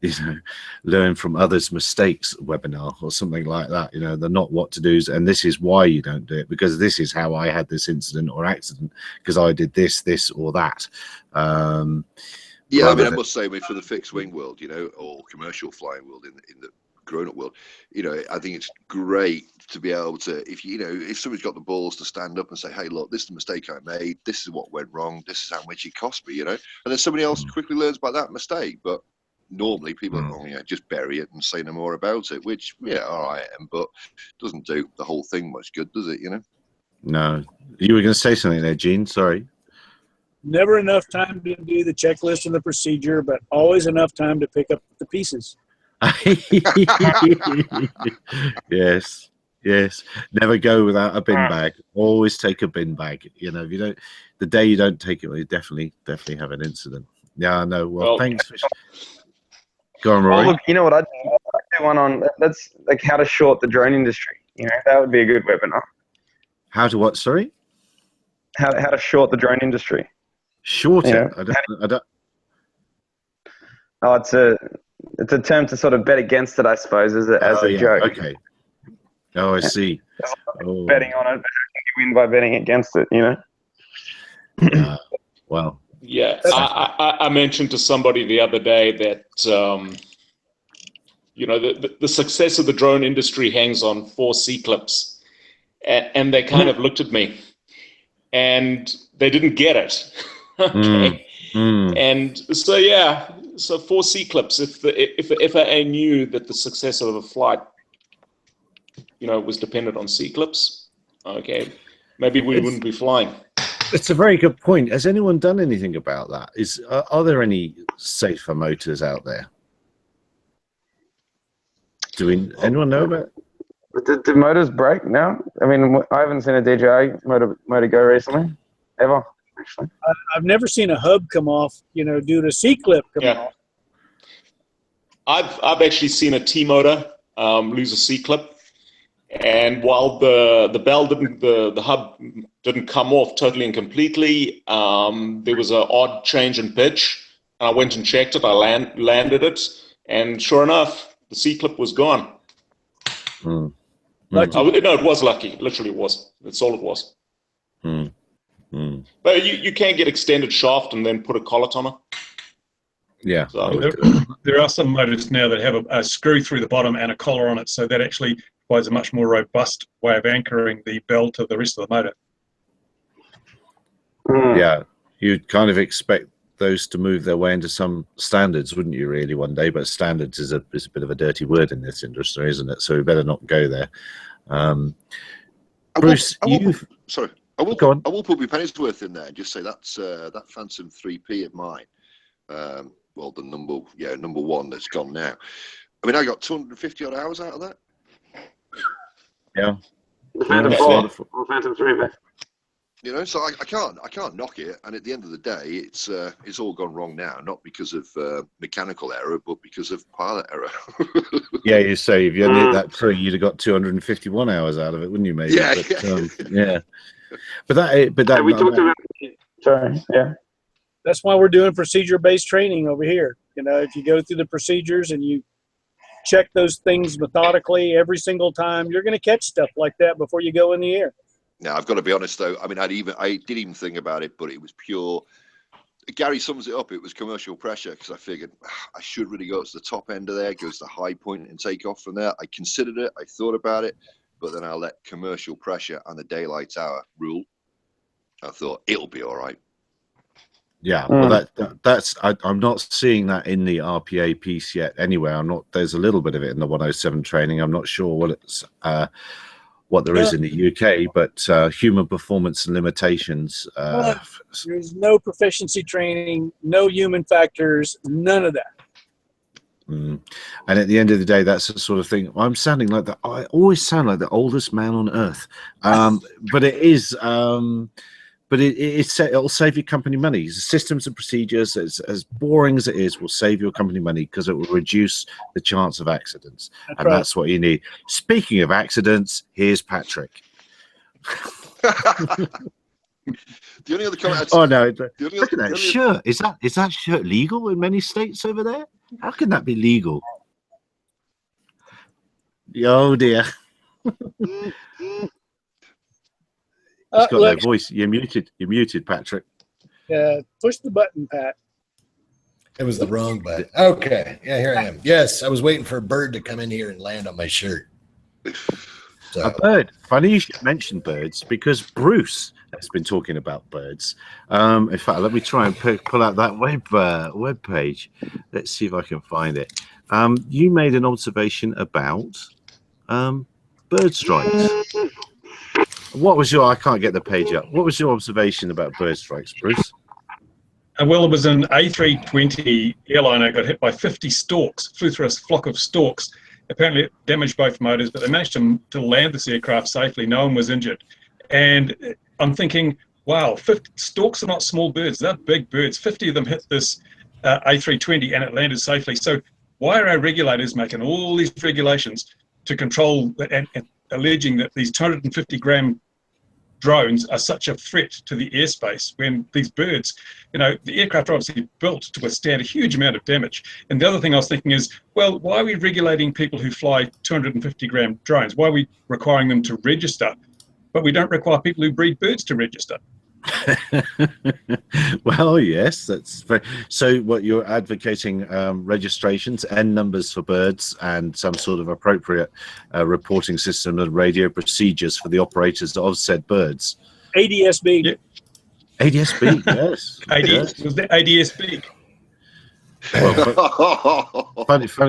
Learn from others' mistakes webinar or something like that. They're not what to do's, and this is why you don't do it, because this is how I had this incident or accident because I did this or that. Yeah, I mean, I must say, for the fixed wing world, or commercial flying world in the grown-up world, I think it's great to be able to, if somebody's got the balls to stand up and say, hey, look, this is the mistake I made, this is what went wrong, this is how much it cost me, and then somebody else quickly learns by that mistake. But normally people are, just bury it and say no more about it, which, all right, but doesn't do the whole thing much good, does it, No. You were going to say something there, Gene, sorry. Never enough time to do the checklist and the procedure, but always enough time to pick up the pieces. Yes. Never go without a bin bag. Always take a bin bag. If you don't, the day you don't take it, you definitely have an incident. Yeah, I know. Well, thanks. Go on, Rory. Well, look, you know what I'd do one on. That's like how to short the drone industry. That would be a good webinar. How to what? Sorry. How to short the drone industry. Short it. I don't. Oh, it's a term to sort of bet against it, I suppose, as a joke. Okay. Oh, I see. Betting on it, how can you win by betting against it? Well. Yeah, I mentioned to somebody the other day that the success of the drone industry hangs on 4 C-clips, and they kind of looked at me, and they didn't get it. Okay. And so 4 C-clips. If the FAA knew that the success of a flight, was dependent on C-clips, okay, maybe we wouldn't be flying. It's a very good point. Has anyone done anything about that? Are there any safer motors out there? Anyone know about it? Do motors break now? I mean, I haven't seen a DJI motor go recently, ever. Actually, I've never seen a hub come off, due to C-clip coming off. I've actually seen a T-motor lose a C-clip, and while the bell the hub didn't come off totally and completely, there was an odd change in pitch. And I went and checked it. I landed it, and sure enough, the C-clip was gone. Lucky. No, it was lucky. Literally, it was. That's all it was. But you can get extended shaft and then put a collet on it. Yeah. So, there are some motors now that have a screw through the bottom and a collar on it, so that actually provides a much more robust way of anchoring the bell to the rest of the motor. Yeah, you'd kind of expect those to move their way into some standards, wouldn't you, really, one day? But standards is a bit of a dirty word in this industry, isn't it? So we better not go there. Bruce, I will put my penny's worth in there and just say that's that Phantom 3P of mine. Well, the number one that's gone now. I mean, I got 250 odd hours out of that. Yeah. The Phantom 4 or Phantom 3P. So I can't knock it. And at the end of the day, it's all gone wrong now, not because of mechanical error, but because of pilot error. Yeah, you say if you had hit that tree, you'd have got 251 hours out of it, wouldn't you? Maybe. Yeah. Yeah. Yeah, we talked about. Sorry. Yeah. That's why we're doing procedure-based training over here. You know, if you go through the procedures and you check those things methodically every single time, you're going to catch stuff like that before you go in the air. Now, I've got to be honest though. I mean, I did even think about it, but it was pure. Gary sums it up. It was commercial pressure because I figured I should really go to the top end of there, goes the high point and take off from there. I considered it. I thought about it, but then I let commercial pressure and the daylight hour rule. I thought it'll be all right. Yeah, well, I'm not seeing that in the RPA piece yet. Anyway, There's a little bit of it in the 107 training. I'm not sure what there is in the UK, but human performance and limitations. There's no proficiency training, no human factors, none of that. And at the end of the day, that's the sort of thing. I always sound like the oldest man on earth, but it is. But it'll save your company money. The systems and procedures, as boring as it is, will save your company money because it will reduce the chance of accidents. That's what you need. Speaking of accidents, here's Patrick. The only other comment. Oh no! Look at that shirt. Is that shirt legal in many states over there? How can that be legal? Oh dear. He's got no voice. You're muted, Patrick. Push the button, Pat. It was the wrong button. Okay. Yeah, here I am. Yes, I was waiting for a bird to come in here and land on my shirt. So. A bird. Funny you should mention birds because Bruce has been talking about birds. In fact, let me try and pull out that web page. Let's see if I can find it. You made an observation about bird strikes. What was I can't get the page up. What was your observation about bird strikes, Bruce? Well, it was an A320 airliner got hit by 50 storks, flew through a flock of storks. Apparently it damaged both motors, but they managed to land this aircraft safely. No one was injured. And I'm thinking, wow, 50 storks are not small birds. They're big birds. 50 of them hit this A320 and it landed safely. So why are our regulators making all these regulations to control and alleging that these 250-gram drones are such a threat to the airspace when these birds, the aircraft are obviously built to withstand a huge amount of damage. And the other thing I was thinking is, well, why are we regulating people who fly 250-gram drones? Why are we requiring them to register, but we don't require people who breed birds to register? Well, yes, that's very, so what you're advocating, registrations and numbers for birds and some sort of appropriate reporting system and radio procedures for the operators of said birds. ADSB. Yeah. ADSB, yes. Was that ADSB? Well,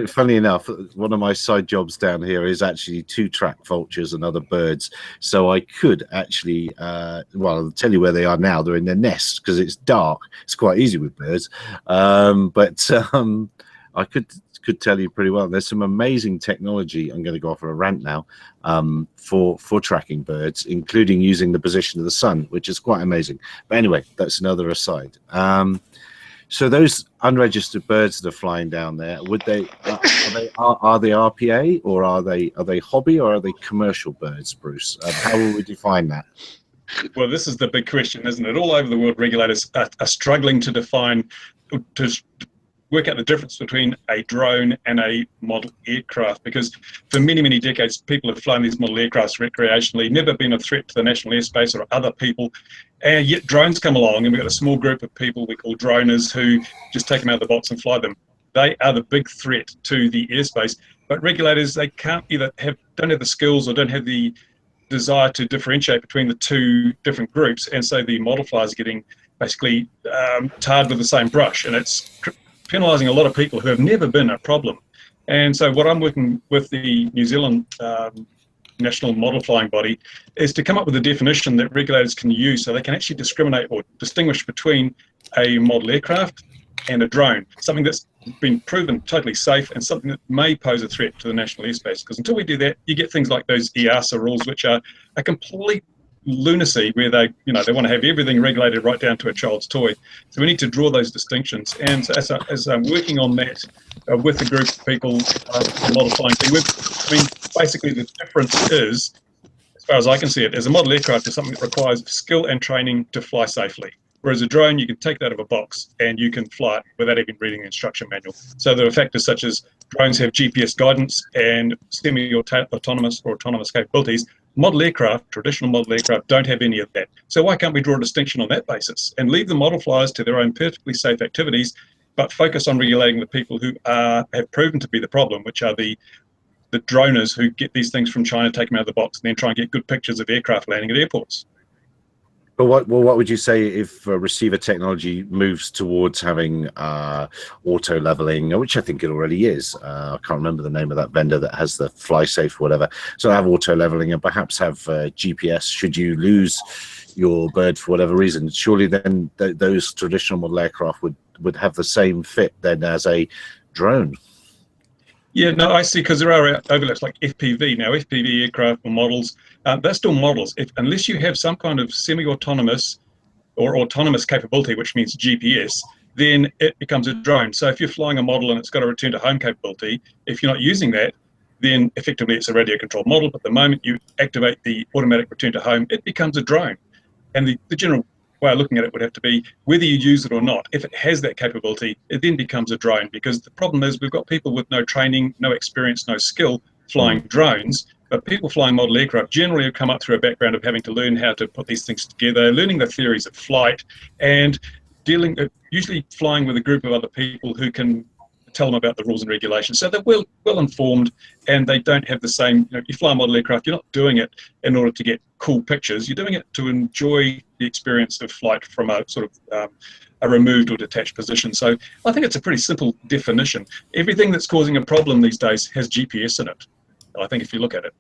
funny enough, one of my side jobs down here is actually to track vultures and other birds. So I could actually, I'll tell you where they are now. They're in their nest because it's dark. It's quite easy with birds. But I could tell you pretty well. There's some amazing technology. I'm going to go off on a rant now for tracking birds, including using the position of the sun, which is quite amazing. But anyway, that's another aside. So those unregistered birds that are flying down there, would they are they RPA or are they hobby or are they commercial birds, Bruce? How will we define that? Well, this is the big question, isn't it? All over the world, regulators are struggling to work out the difference between a drone and a model aircraft, because for many, many decades, people have flown these model aircrafts recreationally, never been a threat to the national airspace or other people. And yet drones come along and we've got a small group of people we call droners who just take them out of the box and fly them. They are the big threat to the airspace. But regulators, they can't either don't have the skills or don't have the desire to differentiate between the two different groups. And so the model flyers are getting basically tarred with the same brush. And it's penalising a lot of people who have never been a problem. And so what I'm working with the New Zealand National Model Flying Body is to come up with a definition that regulators can use so they can actually discriminate or distinguish between a model aircraft and a drone, something that's been proven totally safe and something that may pose a threat to the national airspace. Because until we do that, you get things like those EASA rules, which are a complete lunacy, where they want to have everything regulated right down to a child's toy. So we need to draw those distinctions. And so as I'm working on that with a group of people, the model flying thing, basically the difference is, as far as I can see it, is a model aircraft is something that requires skill and training to fly safely. Whereas a drone, you can take that out of a box and you can fly it without even reading the instruction manual. So there are factors such as drones have GPS guidance and semi-autonomous or autonomous capabilities. Model aircraft, traditional model aircraft, don't have any of that. So why can't we draw a distinction on that basis and leave the model flyers to their own perfectly safe activities, but focus on regulating the people who have proven to be the problem, which are the droners who get these things from China, take them out of the box, and then try and get good pictures of aircraft landing at airports. But what would you say if receiver technology moves towards having auto leveling, which I think it already is? I can't remember the name of that vendor that has the fly safe, whatever. So have auto leveling and perhaps have GPS. Should you lose your bird for whatever reason, surely then those traditional model aircraft would have the same fit then as a drone. Yeah, no, I see, because there are overlaps like FPV. Now, FPV aircraft or models, they're still models. Unless you have some kind of semi-autonomous or autonomous capability, which means GPS, then it becomes a drone. So if you're flying a model and it's got a return to home capability, if you're not using that, then effectively it's a radio controlled model. But the moment you activate the automatic return to home, it becomes a drone. And the general way of looking at it would have to be whether you use it or not. If it has that capability, it then becomes a drone, because the problem is we've got people with no training, no experience, no skill flying drones. But people flying model aircraft generally have come up through a background of having to learn how to put these things together, learning the theories of flight, and usually flying with a group of other people who can tell them about the rules and regulations. So they're well informed, and they don't have the same, you fly a model aircraft, you're not doing it in order to get cool pictures, you're doing it to enjoy the experience of flight from a sort of a removed or detached position. So I think it's a pretty simple definition. Everything that's causing a problem these days has GPS in it, I think, if you look at it.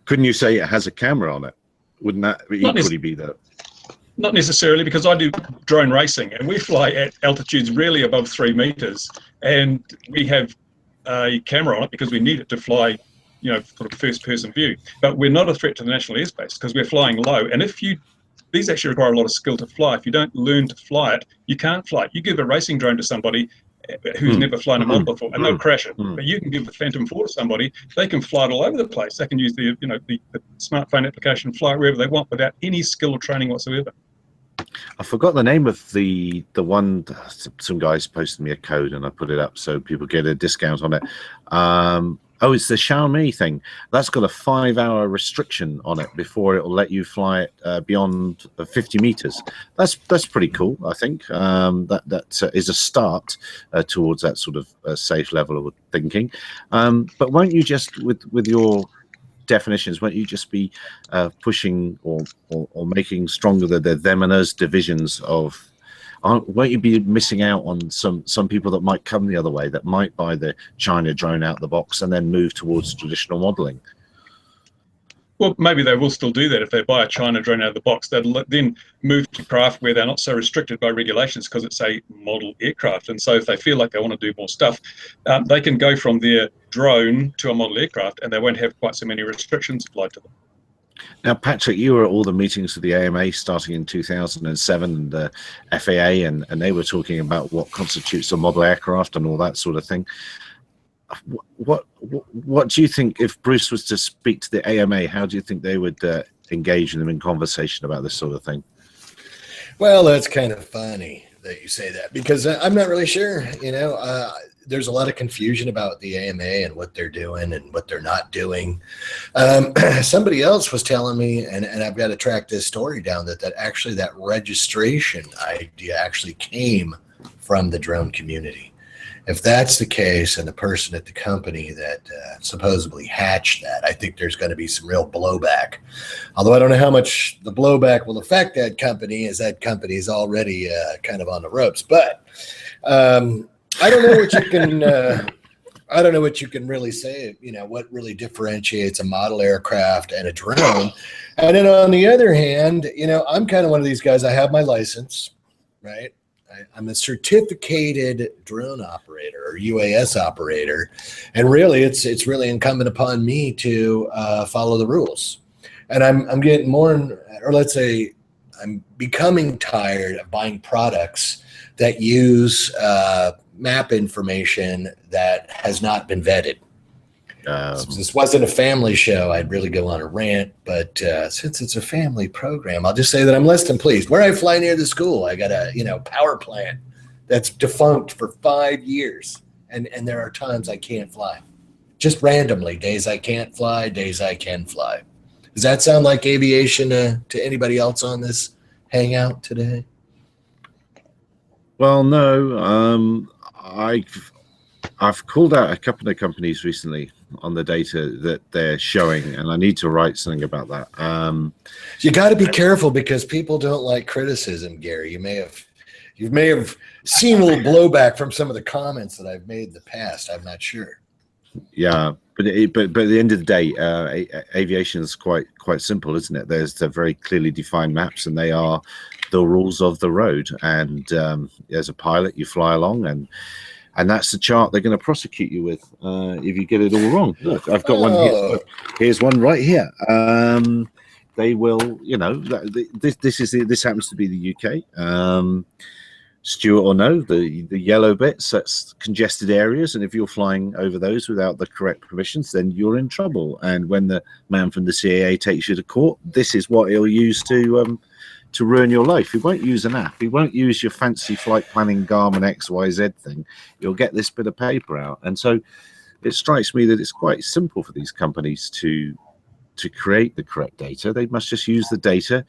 Couldn't you say it has a camera on it? Wouldn't that equally be that? Not necessarily, because I do drone racing and we fly at altitudes really above 3 meters, and we have a camera on it because we need it to fly, sort of first person view. But we're not a threat to the national airspace because we're flying low. And these actually require a lot of skill to fly. If you don't learn to fly it, you can't fly it. You give a racing drone to somebody who's never flown a model before, and they'll crash it. But you can give the Phantom 4 to somebody, they can fly it all over the place. They can use the smartphone application and fly it wherever they want without any skill or training whatsoever. I forgot the name of the one. Some guys posted me a code and I put it up so people get a discount on it. Oh, it's the Xiaomi thing. That's got a 5-hour restriction on it before it'll let you fly it beyond 50 meters. That's pretty cool, I think. That is a start towards that sort of safe level of thinking. But won't you just, with your definitions, won't you just be pushing or making stronger the them and us divisions of? Won't you be missing out on some people that might come the other way, that might buy the China drone out the box and then move towards traditional modeling? Well, maybe they will still do that if they buy a China drone out of the box. They'll then move to craft where they're not so restricted by regulations because it's a model aircraft. And so if they feel like they want to do more stuff, they can go from their drone to a model aircraft and they won't have quite so many restrictions applied to them. Now, Patrick, you were at all the meetings of the AMA starting in 2007, and the FAA, and they were talking about what constitutes a model aircraft and all that sort of thing. What do you think, if Bruce was to speak to the AMA, how do you think they would engage them in conversation about this sort of thing? Well, that's kind of funny that you say that, because I'm not really sure. There's a lot of confusion about the AMA and what they're doing and what they're not doing. Somebody else was telling me, and I've got to track this story down, that actually that registration idea actually came from the drone community. If that's the case, and the person at the company that supposedly hatched that, I think there's going to be some real blowback. Although I don't know how much the blowback will affect that company, as that company is already kind of on the ropes. But I don't know what you can. I don't know what you can really say. What really differentiates a model aircraft and a drone. And then on the other hand, I'm kind of one of these guys. I have my license, right? I'm a certificated drone operator or UAS operator, and really, it's really incumbent upon me to follow the rules. And I'm getting more, or let's say, I'm becoming tired of buying products that use map information that has not been vetted. If this wasn't a family show, I'd really go on a rant. But since it's a family program, I'll just say that I'm less than pleased. Where I fly near the school, I got a power plant that's defunct for 5 years, and there are times I can't fly, just randomly. Days I can't fly, days I can fly. Does that sound like aviation to anybody else on this hangout today? Well, no. I've called out a couple of companies recently on the data that they're showing, and I need to write something about that. You got to be careful because people don't like criticism, Gary. You may have seen a little blowback from some of the comments that I've made in the past. I'm not sure. Yeah, but at the end of the day, aviation is quite simple, isn't it? There's the very clearly defined maps, and they are the rules of the road. And as a pilot, you fly along, and that's the chart they're going to prosecute you with if you get it all wrong. Look, I've got one here. Look, here's one right here. They will, this happens to be the UK. Stuart or no, the yellow bits, that's congested areas, and if you're flying over those without the correct permissions, then you're in trouble. And when the man from the CAA takes you to court, this is what he'll use to ruin your life. He won't use an app. He won't use your fancy flight planning Garmin XYZ thing. You'll get this bit of paper out. And so it strikes me that it's quite simple for these companies to create the correct data. They must just use the data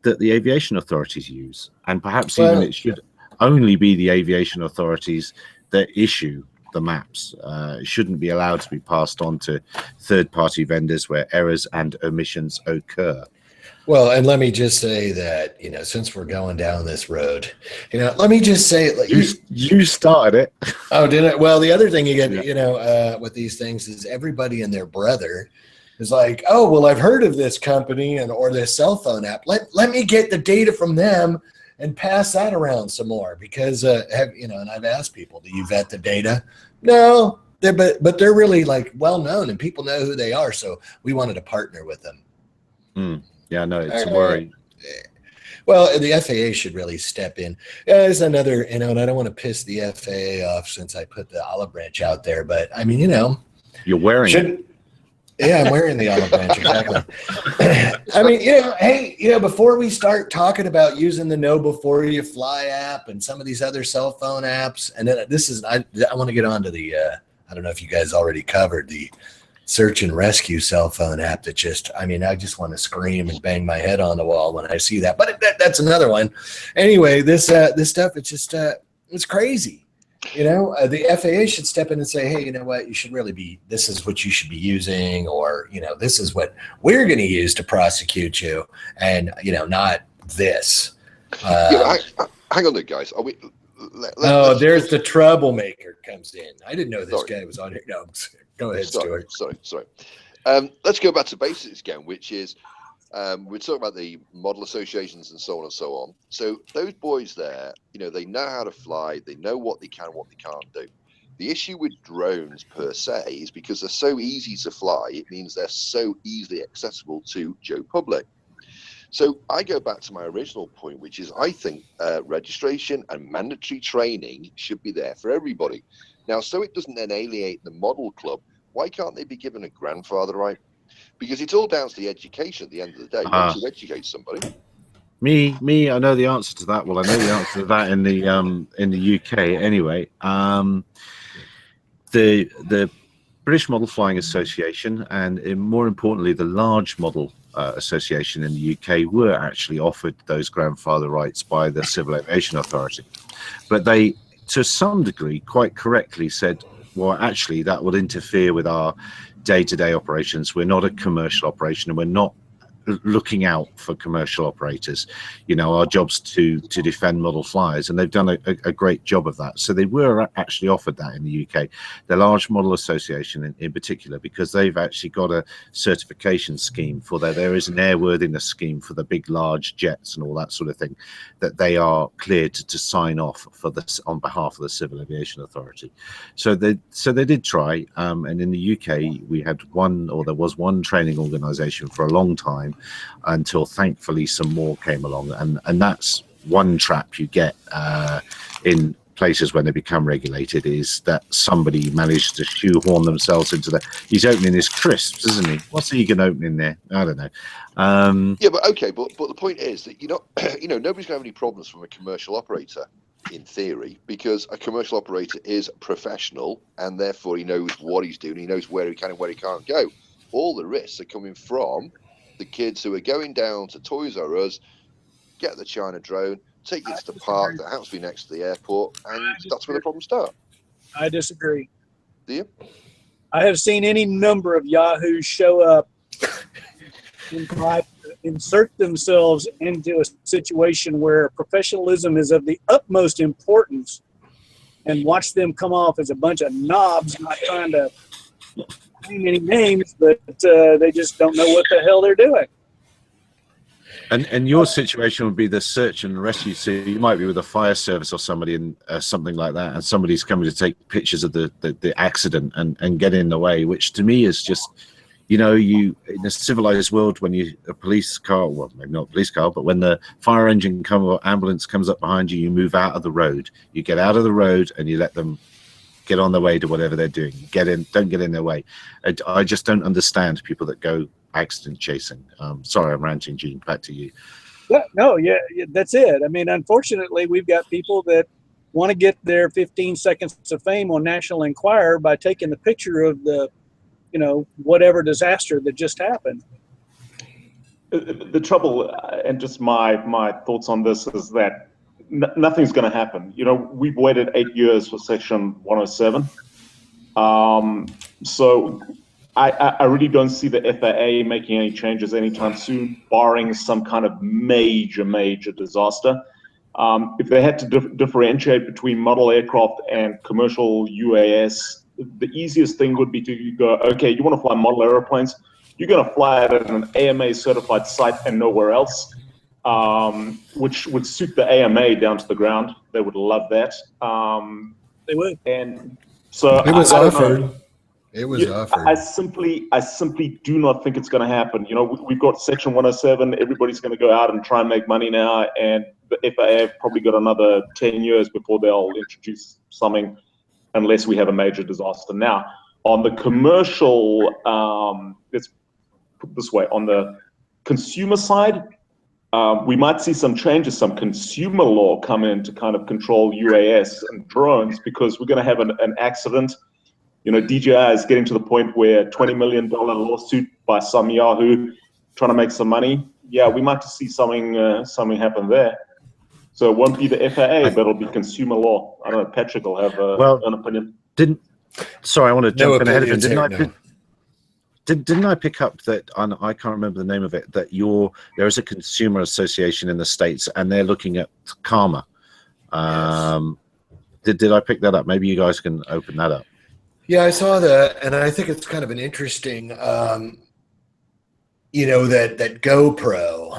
that the aviation authorities use. And perhaps even it should only be the aviation authorities that issue the maps. It shouldn't be allowed to be passed on to third-party vendors where errors and omissions occur. Well, and let me just say that, since we're going down this road, let me just say, you started it. Oh, did it? Well, the other thing you get, with these things is everybody and their brother is like, oh, well, I've heard of this company or this cell phone app. Let me get the data from them and pass that around some more because, and I've asked people, do you vet the data? No, but they're really well known and people know who they are. So we wanted to partner with them. Yeah, no, it's a worry. Well, the FAA should really step in. There's another, and I don't want to piss the FAA off since I put the olive branch out there, but I mean, you're wearing it. Yeah, I'm wearing the olive branch, exactly. I mean, hey, before we start talking about using the Know Before You Fly app and some of these other cell phone apps, and then I want to get on to the, I don't know if you guys already covered the search and rescue cell phone app that I just want to scream and bang my head on the wall when I see that. But that's another one. Anyway, this stuff, it's just, it's crazy. The FAA should step in and say, hey, you know what, this is what you should be using, or, this is what we're going to use to prosecute you, and, not this. Hang on there, guys. Are we? There's the troublemaker comes in. I didn't know this guy was on here. No, go ahead, Stuart. Sorry. Let's go back to basics again, which is we're talking about the model associations and so on and so on. So those boys there, they know how to fly. They know what they can and what they can't do. The issue with drones per se is because they're so easy to fly, it means they're so easily accessible to Joe Public. So I go back to my original point, which is I think registration and mandatory training should be there for everybody. Now, so it doesn't then alienate the model club, why can't they be given a grandfather right? Because it's all down to the education at the end of the day. Once you educate somebody. Me, I know the answer to that. Well, I know the answer to that in the UK anyway. The British Model Flying Association and more importantly the Large Model Association in the UK were actually offered those grandfather rights by the Civil Aviation Authority, but they to some degree quite correctly said, well, actually that would interfere with our day-to-day operations. We're not a commercial operation and we're not looking out for commercial operators. Our job's to defend model flyers, and they've done a great job of that. So they were actually offered that in the UK, the Large Model Association in particular, because they've actually got a certification scheme for there is an airworthiness scheme for the big large jets and all that sort of thing that they are cleared to sign off for this on behalf of the Civil Aviation Authority. So they did try, and in the UK there was one training organization for a long time, until thankfully some more came along, and that's one trap you get in places when they become regulated is that somebody managed to shoehorn themselves into that. He's opening his crisps, isn't he? What's he going to open in there? I don't know. Yeah, but okay, but the point is that nobody's going to have any problems from a commercial operator in theory, because a commercial operator is professional and therefore he knows what he's doing. He knows where he can and where he can't go. All the risks are coming from the kids who are going down to Toys R Us, get the China drone, take it to the park that happens to be next to the airport, and that's where the problems start. I disagree. Do you? I have seen any number of yahoos show up and try to insert themselves into a situation where professionalism is of the utmost importance, and watch them come off as a bunch of knobs, not trying to name any names, but they just don't know what the hell they're doing. And your situation would be the search and rescue. So you might be with a fire service or somebody and something like that, and somebody's coming to take pictures of the accident and get in the way, which to me is just, you in a civilized world, when a police car, well, maybe not a police car, but when the fire engine or ambulance comes up behind you, you move out of the road. You get out of the road and you let them get on their way to whatever they're doing. Don't get in their way. I just don't understand people that go accident chasing. Sorry, I'm ranting, Gene. Back to you. No, that's it. I mean, unfortunately, we've got people that want to get their 15 seconds of fame on National Enquirer by taking the picture of the, whatever disaster that just happened. The trouble, and just my thoughts on this, is that nothing's going to happen. We've waited 8 years for Section 107. So I really don't see the FAA making any changes anytime soon, barring some kind of major disaster. If they had to differentiate between model aircraft and commercial UAS, the easiest thing would be to go, okay, you want to fly model aeroplanes, you're going to fly it at an AMA certified site and nowhere else, which would suit the AMA down to the ground. They would love that. They would. And so it was offered. It was offered. I simply do not think it's going to happen. We've got Section 107. Everybody's going to go out and try and make money now, and the FAA have probably got another 10 years before they'll introduce something, unless we have a major disaster. Now, on the commercial, let's put it this way, on the consumer side, we might see some changes, some consumer law come in to kind of control UAS and drones, because we're going to have an accident. DJI is getting to the point where $20 million lawsuit by some Yahoo trying to make some money. Yeah, we might see something happen there. So it won't be the FAA, but it'll be consumer law. I don't know. Patrick will have an opinion. Sorry, I want to jump in ahead of him. Didn't I pick up that? I can't remember the name of it. That there is a consumer association in the States, and they're looking at karma. Yes. Did I pick that up? Maybe you guys can open that up. Yeah, I saw that, and I think it's kind of an interesting, that GoPro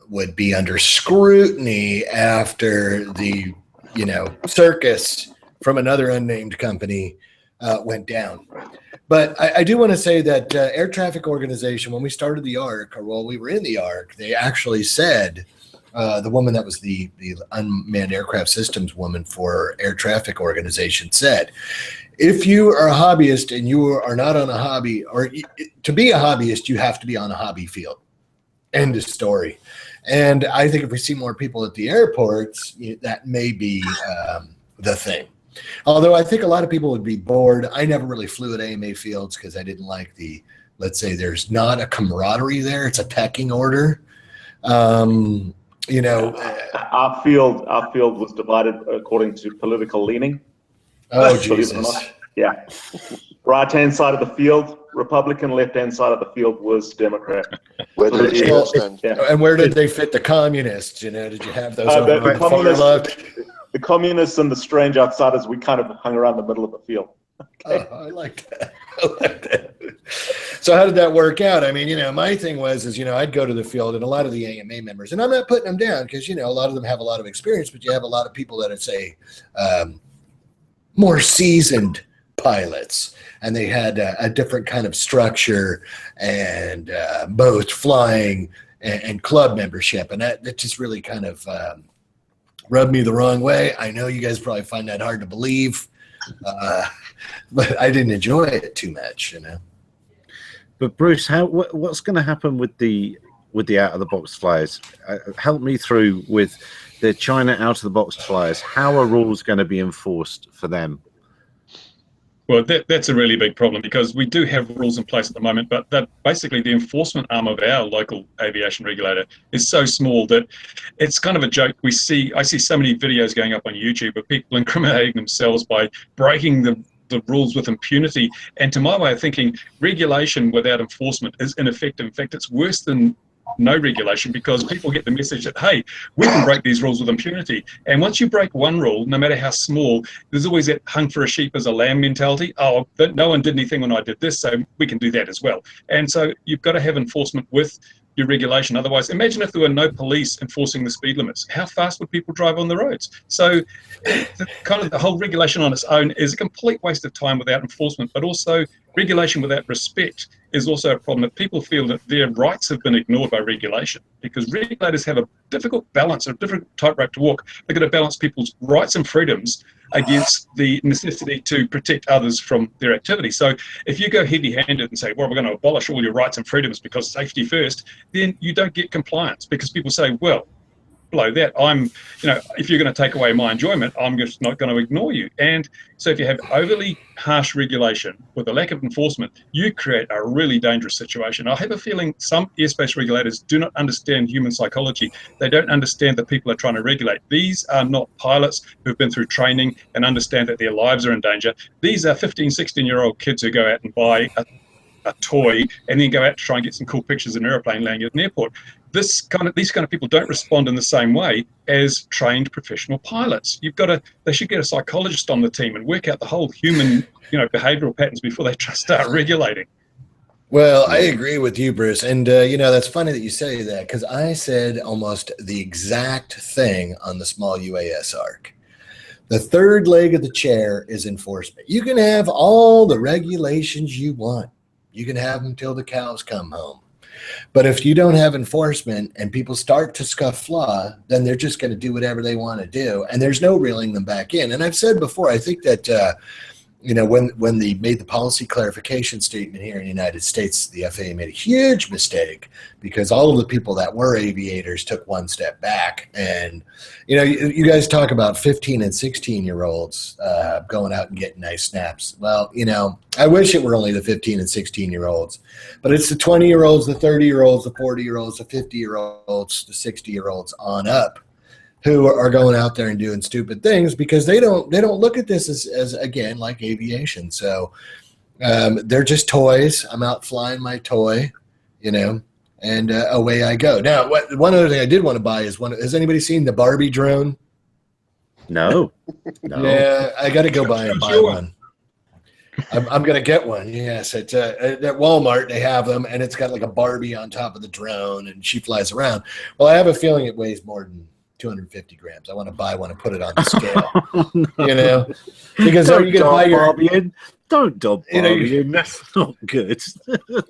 would be under scrutiny after the, circus from another unnamed company went down. But I do want to say that Air Traffic Organization, when we started the ARC, or while we were in the ARC, they actually said, the woman that was the unmanned aircraft systems woman for Air Traffic Organization said, if you are a hobbyist and you are not on a hobby, or to be a hobbyist, you have to be on a hobby field. End of story. And I think if we see more people at the airports, that may be the thing. Although I think a lot of people would be bored. I never really flew at AMA fields because I didn't like let's say there's not a camaraderie there. It's a pecking order. Our field was divided according to political leaning. Oh, Jesus. Yeah. Right-hand side of the field, Republican. Left-hand side of the field was Democrat. Where did you stand? Yeah. And where did they fit the communists? Did you have those over the far left? The communists and the strange outsiders, we kind of hung around the middle of the field. Okay. Oh, I like that. So how did that work out? I mean, my thing was, I'd go to the field, and a lot of the AMA members, and I'm not putting them down because, a lot of them have a lot of experience, but you have a lot of people that would say, more seasoned pilots, and they had a different kind of structure and both flying and club membership, and that just really kind of rubbed me the wrong way. I know you guys probably find that hard to believe, but I didn't enjoy it too much, you know. But Bruce, what's going to happen with the out of the box flyers? Help me through with the China out of the box flyers. How are rules going to be enforced for them? Well, that's a really big problem, because we do have rules in place at the moment, but that basically the enforcement arm of our local aviation regulator is so small that it's kind of a joke. I see so many videos going up on YouTube of people incriminating themselves by breaking the rules with impunity. And to my way of thinking, regulation without enforcement is ineffective. In fact, it's worse than no regulation, because people get the message that, hey, we can break these rules with impunity. And once you break one rule, no matter how small, there's always that hung for a sheep as a lamb mentality. Oh, no one did anything when I did this, so we can do that as well. And so you've got to have enforcement with your regulation. Otherwise, imagine if there were no police enforcing the speed limits. How fast would people drive on the roads? So the whole regulation on its own is a complete waste of time without enforcement, but also regulation without respect is also a problem. That people feel that their rights have been ignored by regulation, because regulators have a difficult balance, a difficult tightrope to walk. They've got to balance people's rights and freedoms against the necessity to protect others from their activity. So if you go heavy-handed and say, well, we're going to abolish all your rights and freedoms because safety first, then you don't get compliance, because people say, well, below that, if you're going to take away my enjoyment, I'm just not going to ignore you. And so if you have overly harsh regulation with a lack of enforcement, you create a really dangerous situation. I have a feeling some airspace regulators do not understand human psychology. They don't understand that people are trying to regulate. These are not pilots who've been through training and understand that their lives are in danger. These are 15, 16-year-old kids who go out and buy a toy and then go out to try and get some cool pictures of an airplane landing at an airport. These kind of people don't respond in the same way as trained professional pilots. They should get a psychologist on the team and work out the whole human, behavioral patterns before they start regulating. Well, I agree with you, Bruce. And, that's funny that you say that, because I said almost the exact thing on the small UAS ARC. The third leg of the chair is enforcement. You can have all the regulations you want. You can have them till the cows come home. But if you don't have enforcement and people start to scuff flaw, then they're just going to do whatever they want to do. And there's no reeling them back in. And I've said before, I think that, when they made the policy clarification statement here in the United States, the FAA made a huge mistake, because all of the people that were aviators took one step back. And, you guys talk about 15 and 16-year-olds going out and getting nice snaps. Well, I wish it were only the 15 and 16-year-olds, but it's the 20-year-olds, the 30-year-olds, the 40-year-olds, the 50-year-olds, the 60-year-olds on up, who are going out there and doing stupid things, because they don't look at this as again, like aviation. So they're just toys. I'm out flying my toy, and away I go. Now, one other thing I did want to buy is has anybody seen the Barbie drone? No. Yeah, I got to go buy one. I'm going to get one. Yes, at Walmart they have them, and it's got like a Barbie on top of the drone, and she flies around. Well, I have a feeling it weighs more than 250 grams. I want to buy one and put it on the scale, because are you going to buy your Barbie in? Don't dub Barbie in. That's not good.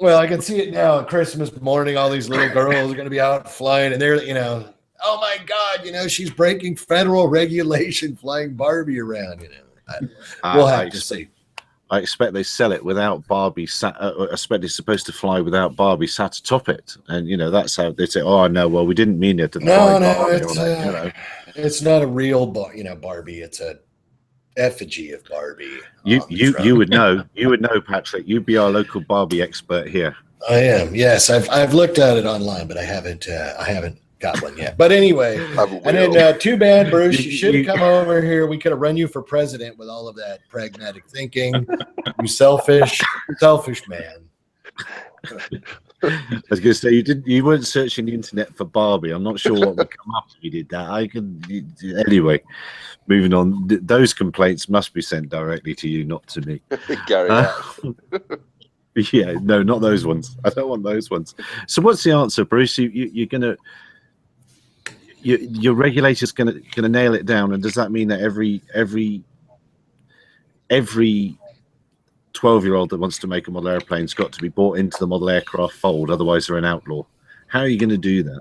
Well, I can see it now on Christmas morning. All these little girls are going to be out flying, and they're, oh my God, she's breaking federal regulation flying Barbie around. We'll have to see. I expect they sell it without Barbie I expect it's supposed to fly without Barbie sat atop it. And, that's how they say, oh, no, well, we didn't mean it. No, it's not a real, Barbie. It's a effigy of Barbie. You would know. You would know, Patrick. You'd be our local Barbie expert here. I am. Yes, I've looked at it online, but I haven't got one yet. But anyway, and then too bad, Bruce. You should have come over here. We could have run you for president with all of that pragmatic thinking. You selfish man. I was going to say you weren't searching the internet for Barbie. I'm not sure what would come up if you did that. Anyway, moving on. Those complaints must be sent directly to you, not to me. Gary. Yeah, no, not those ones. I don't want those ones. So what's the answer, Bruce? You're going to. Your regulator's going to nail it down, and does that mean that every 12-year-old that wants to make a model airplane's got to be bought into the model aircraft fold, otherwise they're an outlaw? How are you going to do that?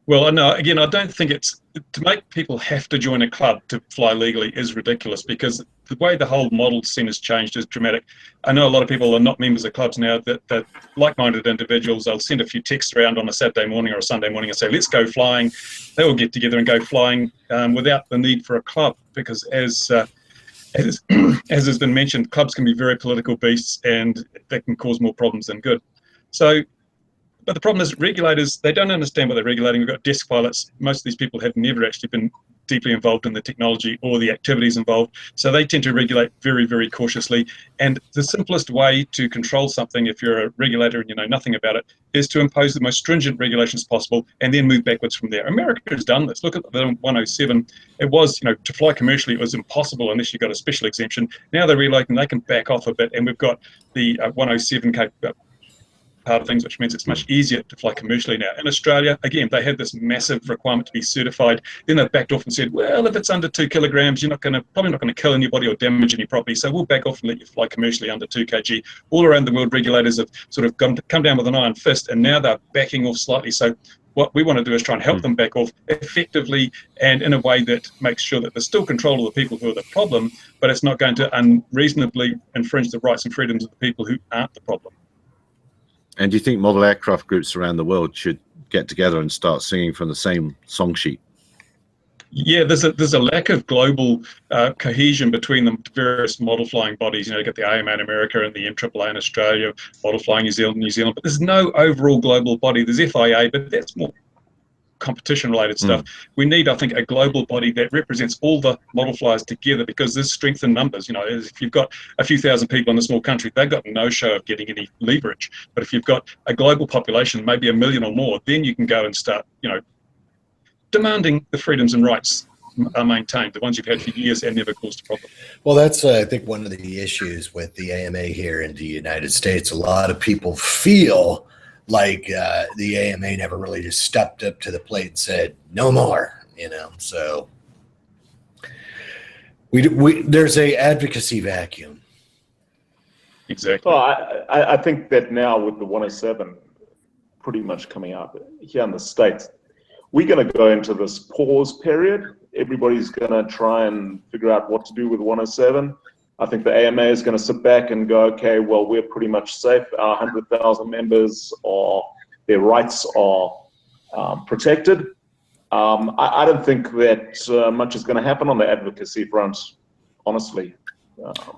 Well, no, again, I don't think it's to make people have to join a club to fly legally is ridiculous, because the way the whole model scene has changed is dramatic. I know a lot of people are not members of clubs now, that like-minded individuals, they'll send a few texts around on a Saturday morning or a Sunday morning and say, let's go flying. They will get together and go flying without the need for a club, because as has been mentioned, clubs can be very political beasts, and that can cause more problems than good. So, but the problem is regulators, they don't understand what they're regulating. We've got desk pilots. Most of these people have never actually been deeply involved in the technology or the activities involved. So they tend to regulate very, very cautiously. And the simplest way to control something, if you're a regulator and you know nothing about it, is to impose the most stringent regulations possible and then move backwards from there. America has done this. Look at the 107. It was, to fly commercially, it was impossible unless you got a special exemption. Now they're realizing they can back off a bit, and we've got the 107 part of things, which means it's much easier to fly commercially now. In Australia, again, they had this massive requirement to be certified. Then they backed off and said, well, if it's under 2 kilograms, you're probably not going to kill anybody or damage any property, so we'll back off and let you fly commercially under 2 kg. All around the world, regulators have sort of come down with an iron fist, and now they're backing off slightly. So what we want to do is try and help them back off effectively and in a way that makes sure that there's still control of the people who are the problem, but it's not going to unreasonably infringe the rights and freedoms of the people who aren't the problem. And do you think model aircraft groups around the world should get together and start singing from the same song sheet? Yeah, there's a lack of global cohesion between the various model flying bodies. You get the AMA in America and the MAAA in Australia, model flying New Zealand, but there's no overall global body. There's FIA, but that's more competition-related stuff. We need, I think, a global body that represents all the model flyers together, because there's strength in numbers. If you've got a few thousand people in a small country, they've got no show of getting any leverage. But if you've got a global population, maybe 1 million or more, then you can go and start, demanding the freedoms and rights are maintained, the ones you've had for years and never caused a problem. Well, that's, I think, one of the issues with the AMA here in the United States. A lot of people feel like the AMA never really just stepped up to the plate and said, no more, so there's a advocacy vacuum. Exactly. Well, I think that now with the 107 pretty much coming out here in the States, we're going to go into this pause period. Everybody's going to try and figure out what to do with 107. I think the AMA is going to sit back and go, okay, well, we're pretty much safe. Our 100,000 members, their rights are protected. I don't think that much is going to happen on the advocacy front, honestly.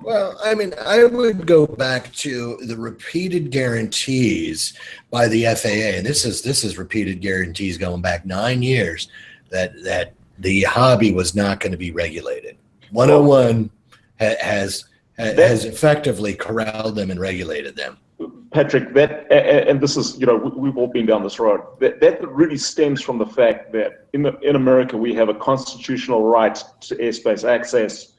Well, I mean, I would go back to the repeated guarantees by the FAA, and this is repeated guarantees going back 9 years that the hobby was not going to be regulated. 101 has effectively corralled them and regulated them. Patrick, that, and this is, we've all been down this road. That really stems from the fact that in America we have a constitutional right to airspace access.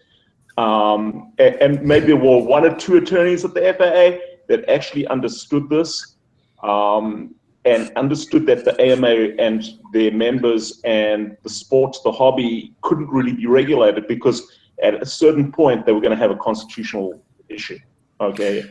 And maybe there were 1 or 2 attorneys at the FAA that actually understood this and understood that the AMA and their members and the sport, the hobby, couldn't really be regulated because at a certain point they were going to have a constitutional issue. Okay.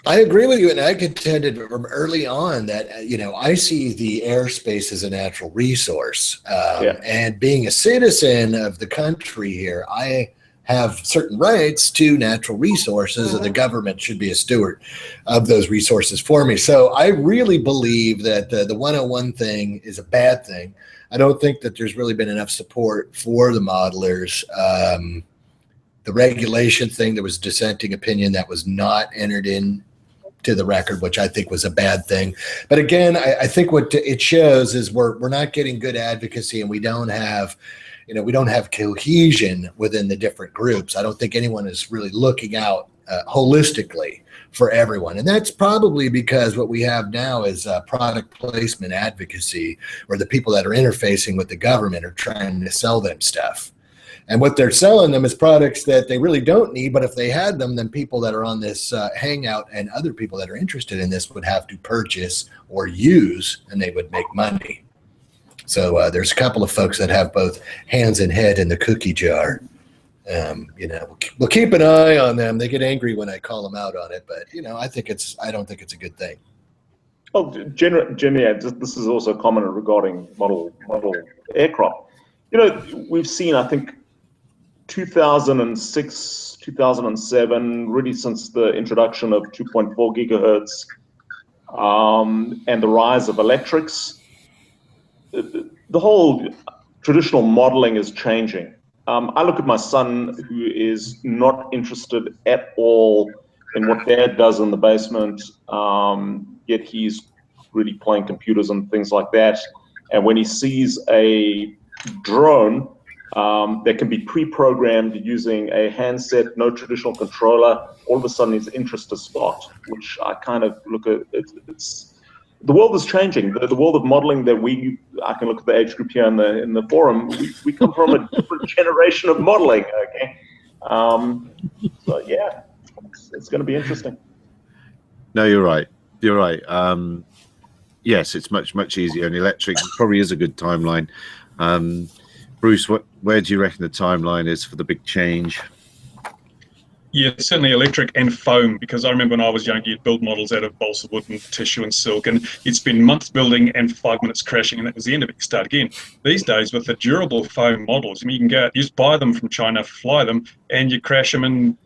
I agree with you, and I contended from early on that I see the airspace as a natural resource, and being a citizen of the country here, I have certain rights to natural resources, and the government should be a steward of those resources for me. So I really believe that the 101 thing is a bad thing. I don't think that there's really been enough support for the modelers. The regulation thing, there was dissenting opinion that was not entered in to the record, which I think was a bad thing. But again, I think what it shows is we're not getting good advocacy, and we don't have cohesion within the different groups. I don't think anyone is really looking out holistically for everyone. And that's probably because what we have now is product placement advocacy, where the people that are interfacing with the government are trying to sell them stuff. And what they're selling them is products that they really don't need, but if they had them, then people that are on this hangout and other people that are interested in this would have to purchase or use, and they would make money. So there's a couple of folks that have both hands and head in the cookie jar. We'll keep an eye on them. They get angry when I call them out on it, but I don't think it's a good thing. Well, generally, this is also common regarding model aircraft. You know, we've seen, I think, 2006, 2007, really since the introduction of 2.4 gigahertz and the rise of electrics, the whole traditional modeling is changing. I look at my son, who is not interested at all in what dad does in the basement, yet he's really playing computers and things like that. And when he sees a drone that can be pre-programmed using a handset, no traditional controller, all of a sudden his interest is sparked, which I kind of look at. It's the world is changing. The world of modeling that I can look at the age group here in the forum. We come from a different generation of modeling. Okay, so yeah, it's going to be interesting. No, you're right. You're right. Yes, it's much easier, and electric probably is a good timeline. Bruce, where do you reckon the timeline is for the big change? Yeah, certainly electric and foam, because I remember when I was young, you'd build models out of balsa wood and tissue and silk, and you'd spend months building and 5 minutes crashing, and that was the end of it. You start again. These days, with the durable foam models, I mean, you can go out, you just buy them from China, fly them, and you crash them and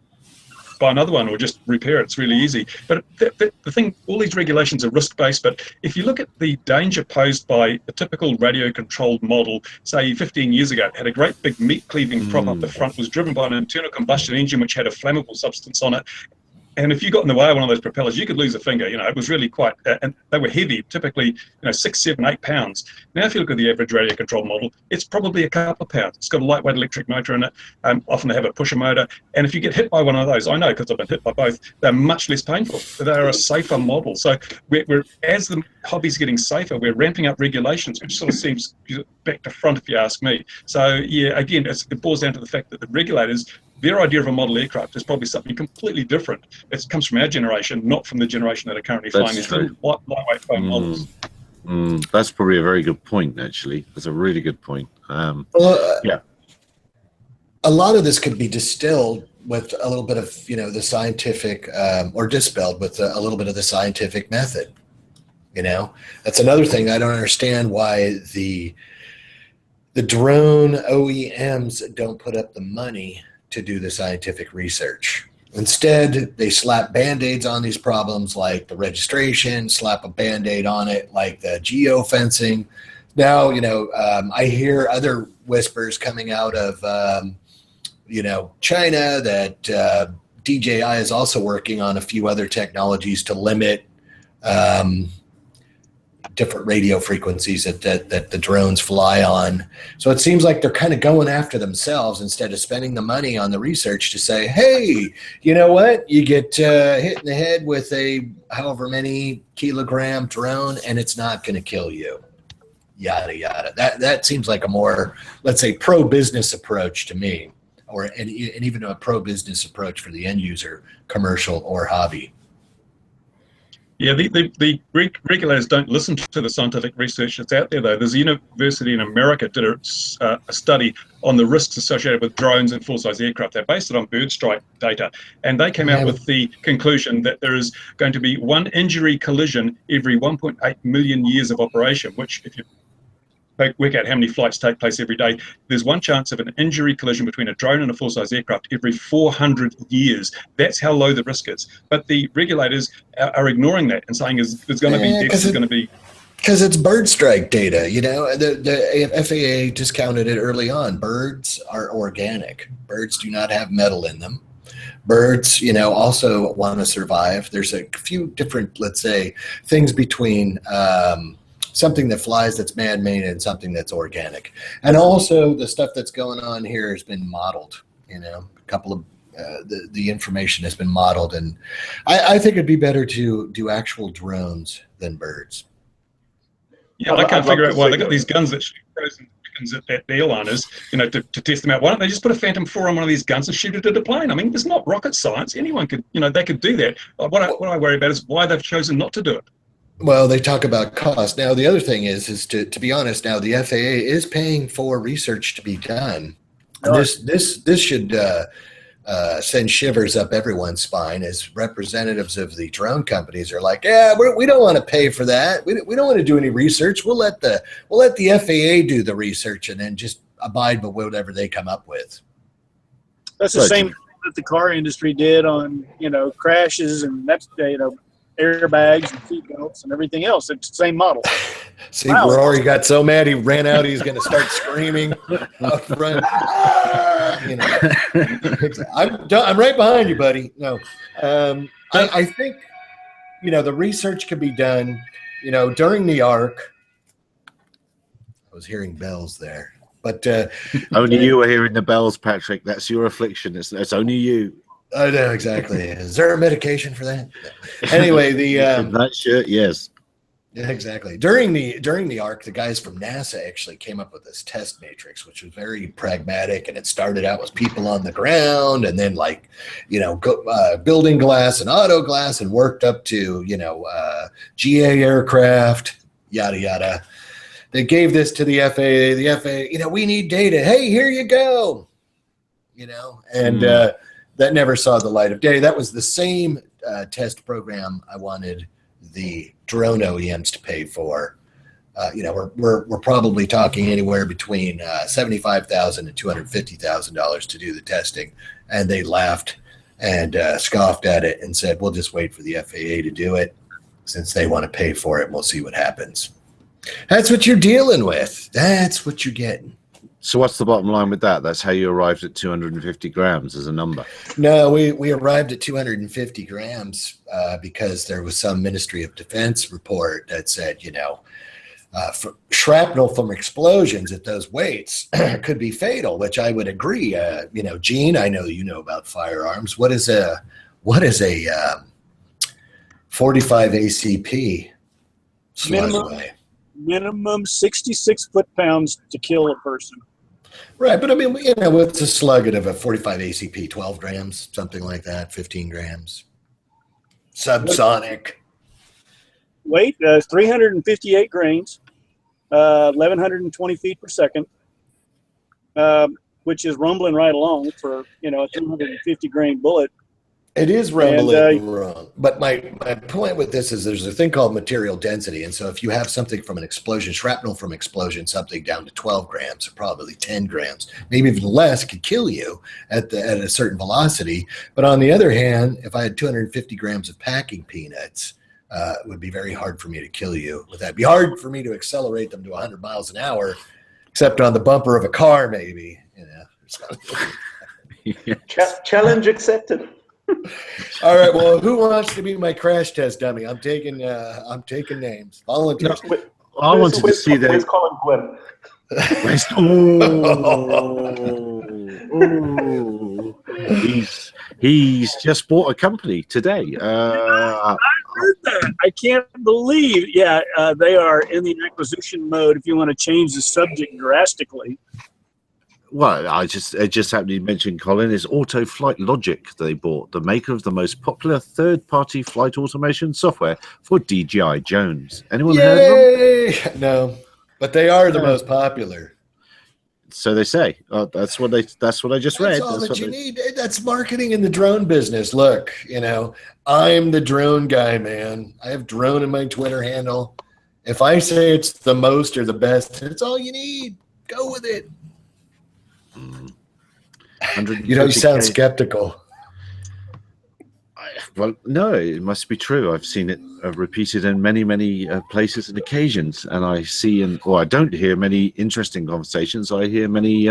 buy another one or just repair it. It's really easy. But the thing, all these regulations are risk-based, but if you look at the danger posed by a typical radio-controlled model, say 15 years ago, it had a great big meat-cleaving prop up the front, was driven by an internal combustion engine which had a flammable substance on it. And if you got in the way of one of those propellers, you could lose a finger. You know, it was really quite, and they were heavy, typically, 6, 7, 8 pounds. Now, if you look at the average radio control model, it's probably a couple of pounds. It's got a lightweight electric motor in it. Often they have a pusher motor. And if you get hit by one of those, I know because I've been hit by both, they're much less painful. They're a safer model. So we're as the hobby's getting safer, we're ramping up regulations, which sort of seems back to front, if you ask me. So yeah, again, it boils down to the fact that the regulators, their idea of a model aircraft is probably something completely different. It comes from our generation, not from the generation that are currently flying these lightweight foam models. That's probably a very good point, actually. That's a really good point. Yeah. A lot of this could be distilled with a little bit of, the scientific, or dispelled with a little bit of the scientific method. That's another thing. I don't understand why the drone OEMs don't put up the money to do the scientific research. Instead, they slap Band-Aids on these problems like the registration, slap a Band-Aid on it like the geofencing. Now, I hear other whispers coming out of, China that DJI is also working on a few other technologies to limit different radio frequencies that the drones fly on. So it seems like they're kind of going after themselves instead of spending the money on the research to say, hey, you know what? You get hit in the head with a however many kilogram drone and it's not going to kill you. Yada, yada. That seems like a more, let's say, pro-business approach to me, and even a pro-business approach for the end user, commercial or hobby. Yeah, the regulators don't listen to the scientific research that's out there, though. There's a university in America did a study on the risks associated with drones and full-size aircraft. They based it on bird strike data, and they came out with the conclusion that there is going to be one injury collision every 1.8 million years of operation, which, if you work out how many flights take place every day, there's one chance of an injury collision between a drone and a full-size aircraft every 400 years. That's how low the risk is. But the regulators are ignoring that and saying there's going to be deaths, there's going to be... Because it's bird strike data, the FAA discounted it early on. Birds are organic. Birds do not have metal in them. Birds, also want to survive. There's a few different, let's say, things between... something that flies that's man-made and something that's organic. And also the stuff that's going on here has been modeled, a couple of the information has been modeled. And I think it'd be better to do actual drones than birds. Yeah, I can't figure out why they got these guns that shoot frozen chickens at the airliners, to test them out. Why don't they just put a Phantom 4 on one of these guns and shoot it at a plane? I mean, it's not rocket science. Anyone could, they could do that. What I worry about is why they've chosen not to do it. Well, they talk about cost. Now, the other thing is to be honest, now the FAA is paying for research to be done. This should send shivers up everyone's spine as representatives of the drone companies are like, yeah, we don't want to pay for that. We don't want to do any research. We'll let the FAA do the research and then just abide by whatever they come up with. That's the same that the car industry did on, crashes and that's, airbags and seat belts and everything else. It's the same model. See, wow. Rory got so mad he ran out. He's going to start screaming out front. I'm right behind you, buddy. No, I think the research can be done. During the arc. I was hearing bells there, but only you are hearing the bells, Patrick. That's your affliction. It's only you. I know exactly. Is there a medication for that? Anyway, that shirt, yes. Yeah, exactly. During the arc, the guys from NASA actually came up with this test matrix, which was very pragmatic, and it started out with people on the ground, and then building glass and auto glass, and worked up to GA aircraft, yada yada. They gave this to the FAA. The FAA, we need data. Hey, here you go. And that never saw the light of day. That was the same test program I wanted the drone OEMs to pay for. We're probably talking anywhere between $75,000 and $250,000 to do the testing, and they laughed and scoffed at it and said, "We'll just wait for the FAA to do it, since they want to pay for it. And we'll see what happens." That's what you're dealing with. That's what you're getting. So what's the bottom line with that? That's how you arrived at 250 grams as a number. No, we arrived at 250 grams because there was some Ministry of Defense report that said, shrapnel from explosions at those weights could be fatal, which I would agree. Gene, I know you know about firearms. What is a 45 ACP? Minimum 66 foot-pounds to kill a person. Right, but I mean, what's a slug of a 45 ACP? 12 grams, something like that, 15 grams. Subsonic. Weight, 358 grains, 1,120 feet per second, which is rumbling right along for, a 250 grain bullet. It is rumbling wrong. But my point with this is there's a thing called material density. And so if you have something from an explosion, shrapnel from explosion, something down to 12 grams or probably 10 grams, maybe even less, could kill you at a certain velocity. But on the other hand, if I had 250 grams of packing peanuts, it would be very hard for me to kill you with that. It'd be hard for me to accelerate them to 100 miles an hour, except on the bumper of a car, maybe. Challenge accepted. All right. Well, who wants to be my crash test dummy? I'm taking names. Volunteers. No, I wanted to see that. Where's Colin Glenn? He's just bought a company today. I heard that. I can't believe. Yeah, they are in the acquisition mode. If you want to change the subject drastically. Well, it just happened to mention, Colin, is Autoflight Logic they bought, the maker of the most popular third-party flight automation software for DJI drones. Anyone heard of them? No, but they are the most popular. So they say. That's what I just read. That's all that you need. That's marketing in the drone business. Look, I'm the drone guy, man. I have drone in my Twitter handle. If I say it's the most or the best, it's all you need. Go with it. You sound skeptical. Well, no, it must be true. I've seen it repeated in many, many places and occasions, and I see I don't hear many interesting conversations. I hear many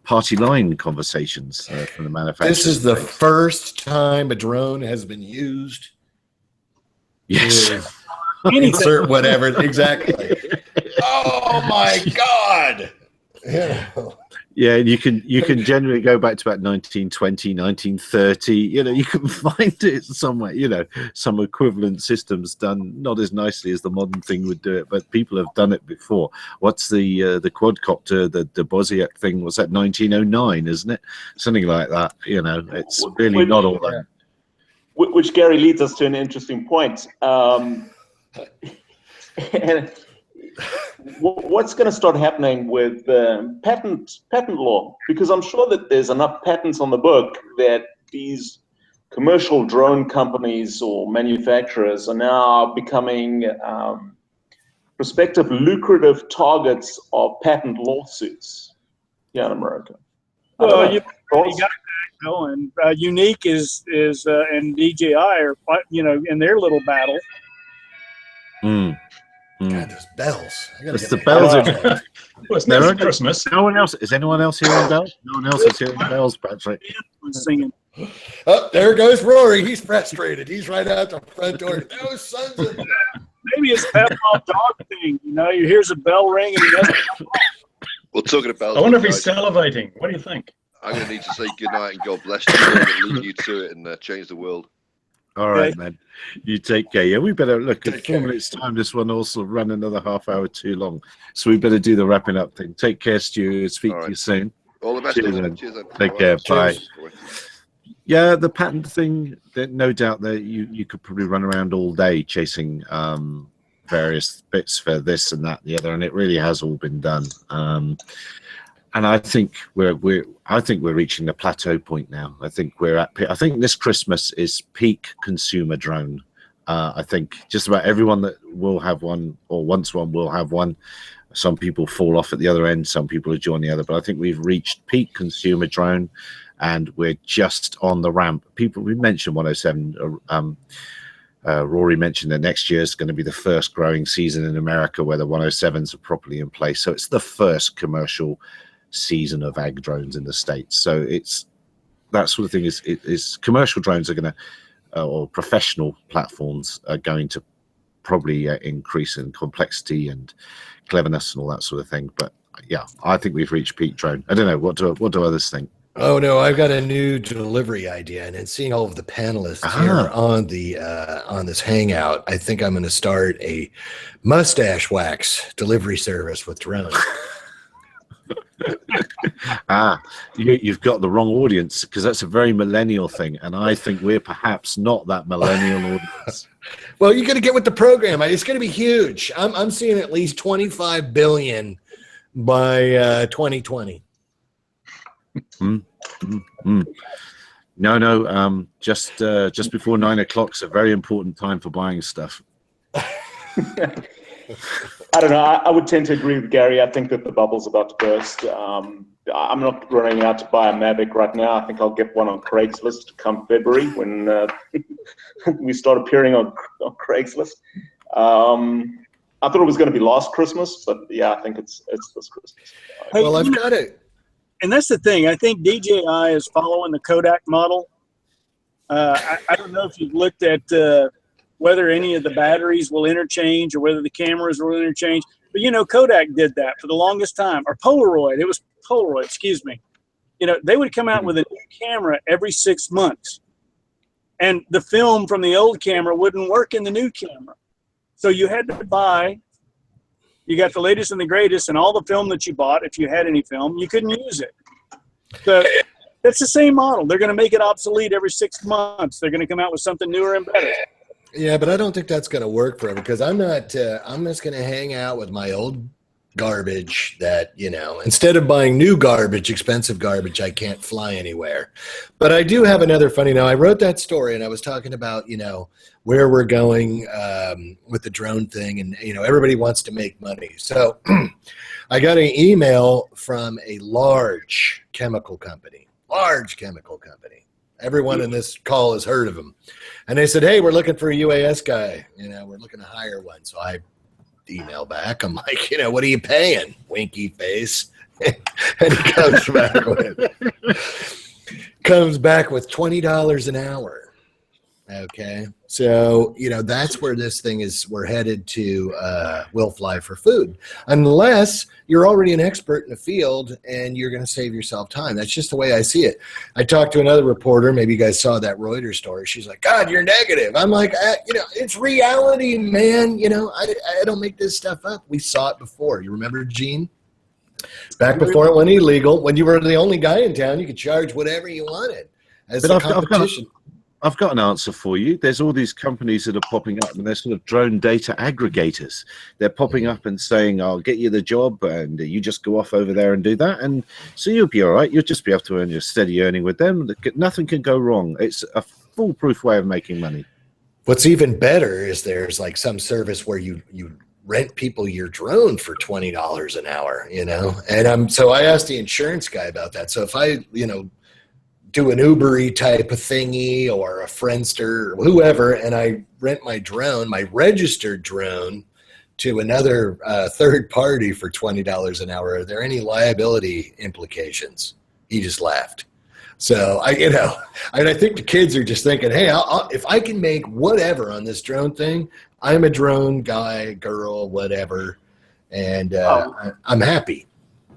party line conversations from the manufacturer. This is the first time a drone has been used. Yes. Insert whatever. Exactly. Oh my God. Yeah, you can generally go back to about 1920, 1930. You can find it somewhere. Some equivalent systems done not as nicely as the modern thing would do it, but people have done it before. What's the quadcopter, the Bozyak thing? Was that 1909? Isn't it? Something like that. It's really not all that. Which, Gary, leads us to an interesting point. what's going to start happening with patent law? Because I'm sure that there's enough patents on the book that these commercial drone companies or manufacturers are now becoming prospective lucrative targets of patent lawsuits here in America. Well, you got that going. Unique and DJI are, in their little battle. God, those bells. It's the bells. Well, it's never Christmas. No one else. Is anyone else hearing bells? No one else is hearing bells, Patrick. Singing. Oh, there goes Rory. He's frustrated. He's right out the front door. Those sons of... Maybe it's Pavlov dog thing. You hear a bell ring and he doesn't come off. Well, talking about... I wonder if he's salivating. What do you think? I'm going to need to say goodnight and God bless you and leave you to it and change the world. All right, man. You take care. Yeah, we better look at 4 minutes time. This one also run another half hour too long. So we better do the wrapping up thing. Take care, Stuart. Speak to you soon. All the best. Cheers, man. Cheers, then. Take care. Bye. Cheers. Yeah, the patent thing, no doubt that you could probably run around all day chasing various bits for this and that and the other, and it really has all been done. And I think we're reaching the plateau point now. I think this Christmas is peak consumer drone. I think just about everyone that will have one or wants one will have one. Some people fall off at the other end. Some people are joining the other. But I think we've reached peak consumer drone, and we're just on the ramp. We mentioned 107. Rory mentioned that next year is going to be the first growing season in America where the 107s are properly in place. So it's the first commercial season of ag drones in the States. So it's that sort of thing is commercial drones are going to, or professional platforms are going to probably increase in complexity and cleverness and all that sort of thing. But yeah, I think we've reached peak drone. I don't know. What do others think? Oh no, I've got a new delivery idea, and seeing all of the panelists here on the on this hangout, I think I'm going to start a mustache wax delivery service with drones. You've got the wrong audience, because that's a very millennial thing, and I think we're perhaps not that millennial audience. Well, you got to get with the program. It's going to be huge. I'm seeing at least 25 billion by 2020. No. Just before 9 o'clock is a very important time for buying stuff. I don't know. I would tend to agree with Gary. I think that the bubble's about to burst. I'm not running out to buy a Mavic right now. I think I'll get one on Craigslist come February when we start appearing on Craigslist. I thought it was going to be last Christmas, but yeah, I think it's this Christmas. Well, I've got it. And that's the thing. I think DJI is following the Kodak model. I don't know if you've looked at whether any of the batteries will interchange or whether the cameras will interchange. But, Kodak did that for the longest time. Or Polaroid. It was Polaroid, excuse me. They would come out with a new camera every 6 months. And the film from the old camera wouldn't work in the new camera. So you had to buy, you got the latest and the greatest, and all the film that you bought, if you had any film, you couldn't use it. So that's the same model. They're going to make it obsolete every 6 months. They're going to come out with something newer and better. Yeah, but I don't think that's going to work forever, because I'm just going to hang out with my old garbage that, instead of buying new garbage, expensive garbage, I can't fly anywhere. But I do have another funny, I wrote that story and I was talking about, where we're going with the drone thing, and, everybody wants to make money. So I got an email from a large chemical company. Everyone in this call has heard of them. And they said, hey, we're looking for a UAS guy. We're looking to hire one. So I email back. I'm like, what are you paying? Winky face. And he comes back with $20 an hour. Okay. So, that's where this thing is. We're headed to will fly for food, unless you're already an expert in the field and you're going to save yourself time. That's just the way I see it. I talked to another reporter. Maybe you guys saw that Reuters story. She's like, God, you're negative. I'm like, it's reality, man. I don't make this stuff up. We saw it before. You remember, Gene? Back before it went illegal, when you were the only guy in town, you could charge whatever you wanted as the competition. I've got an answer for you. There's all these companies that are popping up, and they're sort of drone data aggregators. They're popping up and saying, "I'll get you the job, and you just go off over there and do that." And so you'll be all right. You'll just be able to earn your steady earning with them. Nothing can go wrong. It's a foolproof way of making money. What's even better is there's like some service where you rent people your drone for $20 an hour, you know? And so I asked the insurance guy about that. So if I, do an Uber-y type of thingy or a Friendster or whoever, and I rent my drone, my registered drone, to another third party for $20 an hour, are there any liability implications? He just laughed. So I think the kids are just thinking, hey, if I can make whatever on this drone thing, I'm a drone guy, girl, whatever, and I'm happy.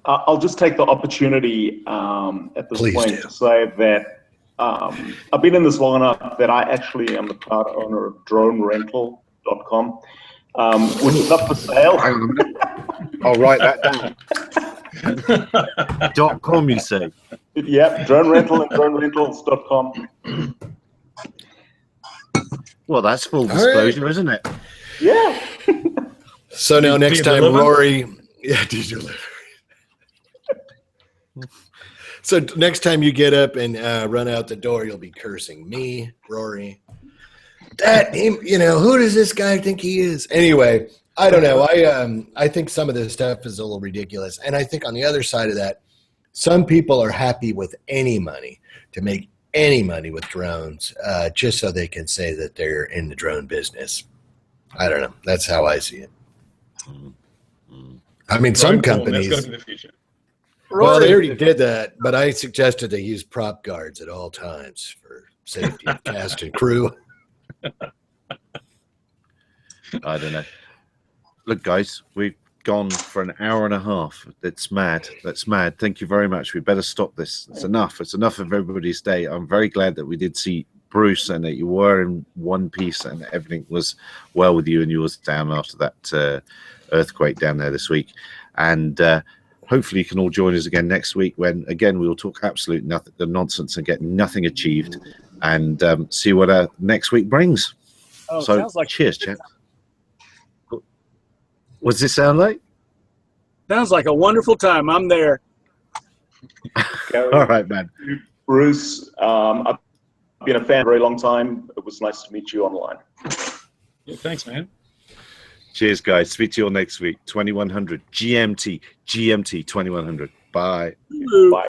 I'll just take the opportunity at this Please point do. to say that I've been in this long enough that I actually am the proud owner of DroneRental.com, which is up for sale. Hang on a minute. I'll write that down. .com, you say? Yep, DroneRental and DroneRentals.com. Well, that's full disclosure, isn't it? Yeah. So now next time, Rory, deliver. So next time you get up and run out the door, you'll be cursing me, Rory. Who does this guy think he is? Anyway, I don't know. I think some of this stuff is a little ridiculous. And I think on the other side of that, some people are happy with any money, to make any money with drones, just so they can say that they're in the drone business. I don't know. That's how I see it. I mean, some companies. That's going to be the future. Well, they already did that, but I suggested they use prop guards at all times for safety of cast and crew. I don't know. Look, guys, we've gone for an hour and a half. That's mad. That's mad. Thank you very much. We better stop this. It's enough. It's enough of everybody's day. I'm very glad that we did see Bruce and that you were in one piece and everything was well with you and yours down after that earthquake down there this week. And hopefully you can all join us again next week when, again, we will talk absolute nothing, the nonsense and get nothing achieved and see what next week brings. Oh, so sounds like cheers, chat. What does this sound like? Sounds like a wonderful time. I'm there. All right, man. Bruce, I've been a fan for a very long time. It was nice to meet you online. Yeah, thanks, man. Cheers, guys. Speak to you all next week. 2100 GMT 2100. Bye. Bye.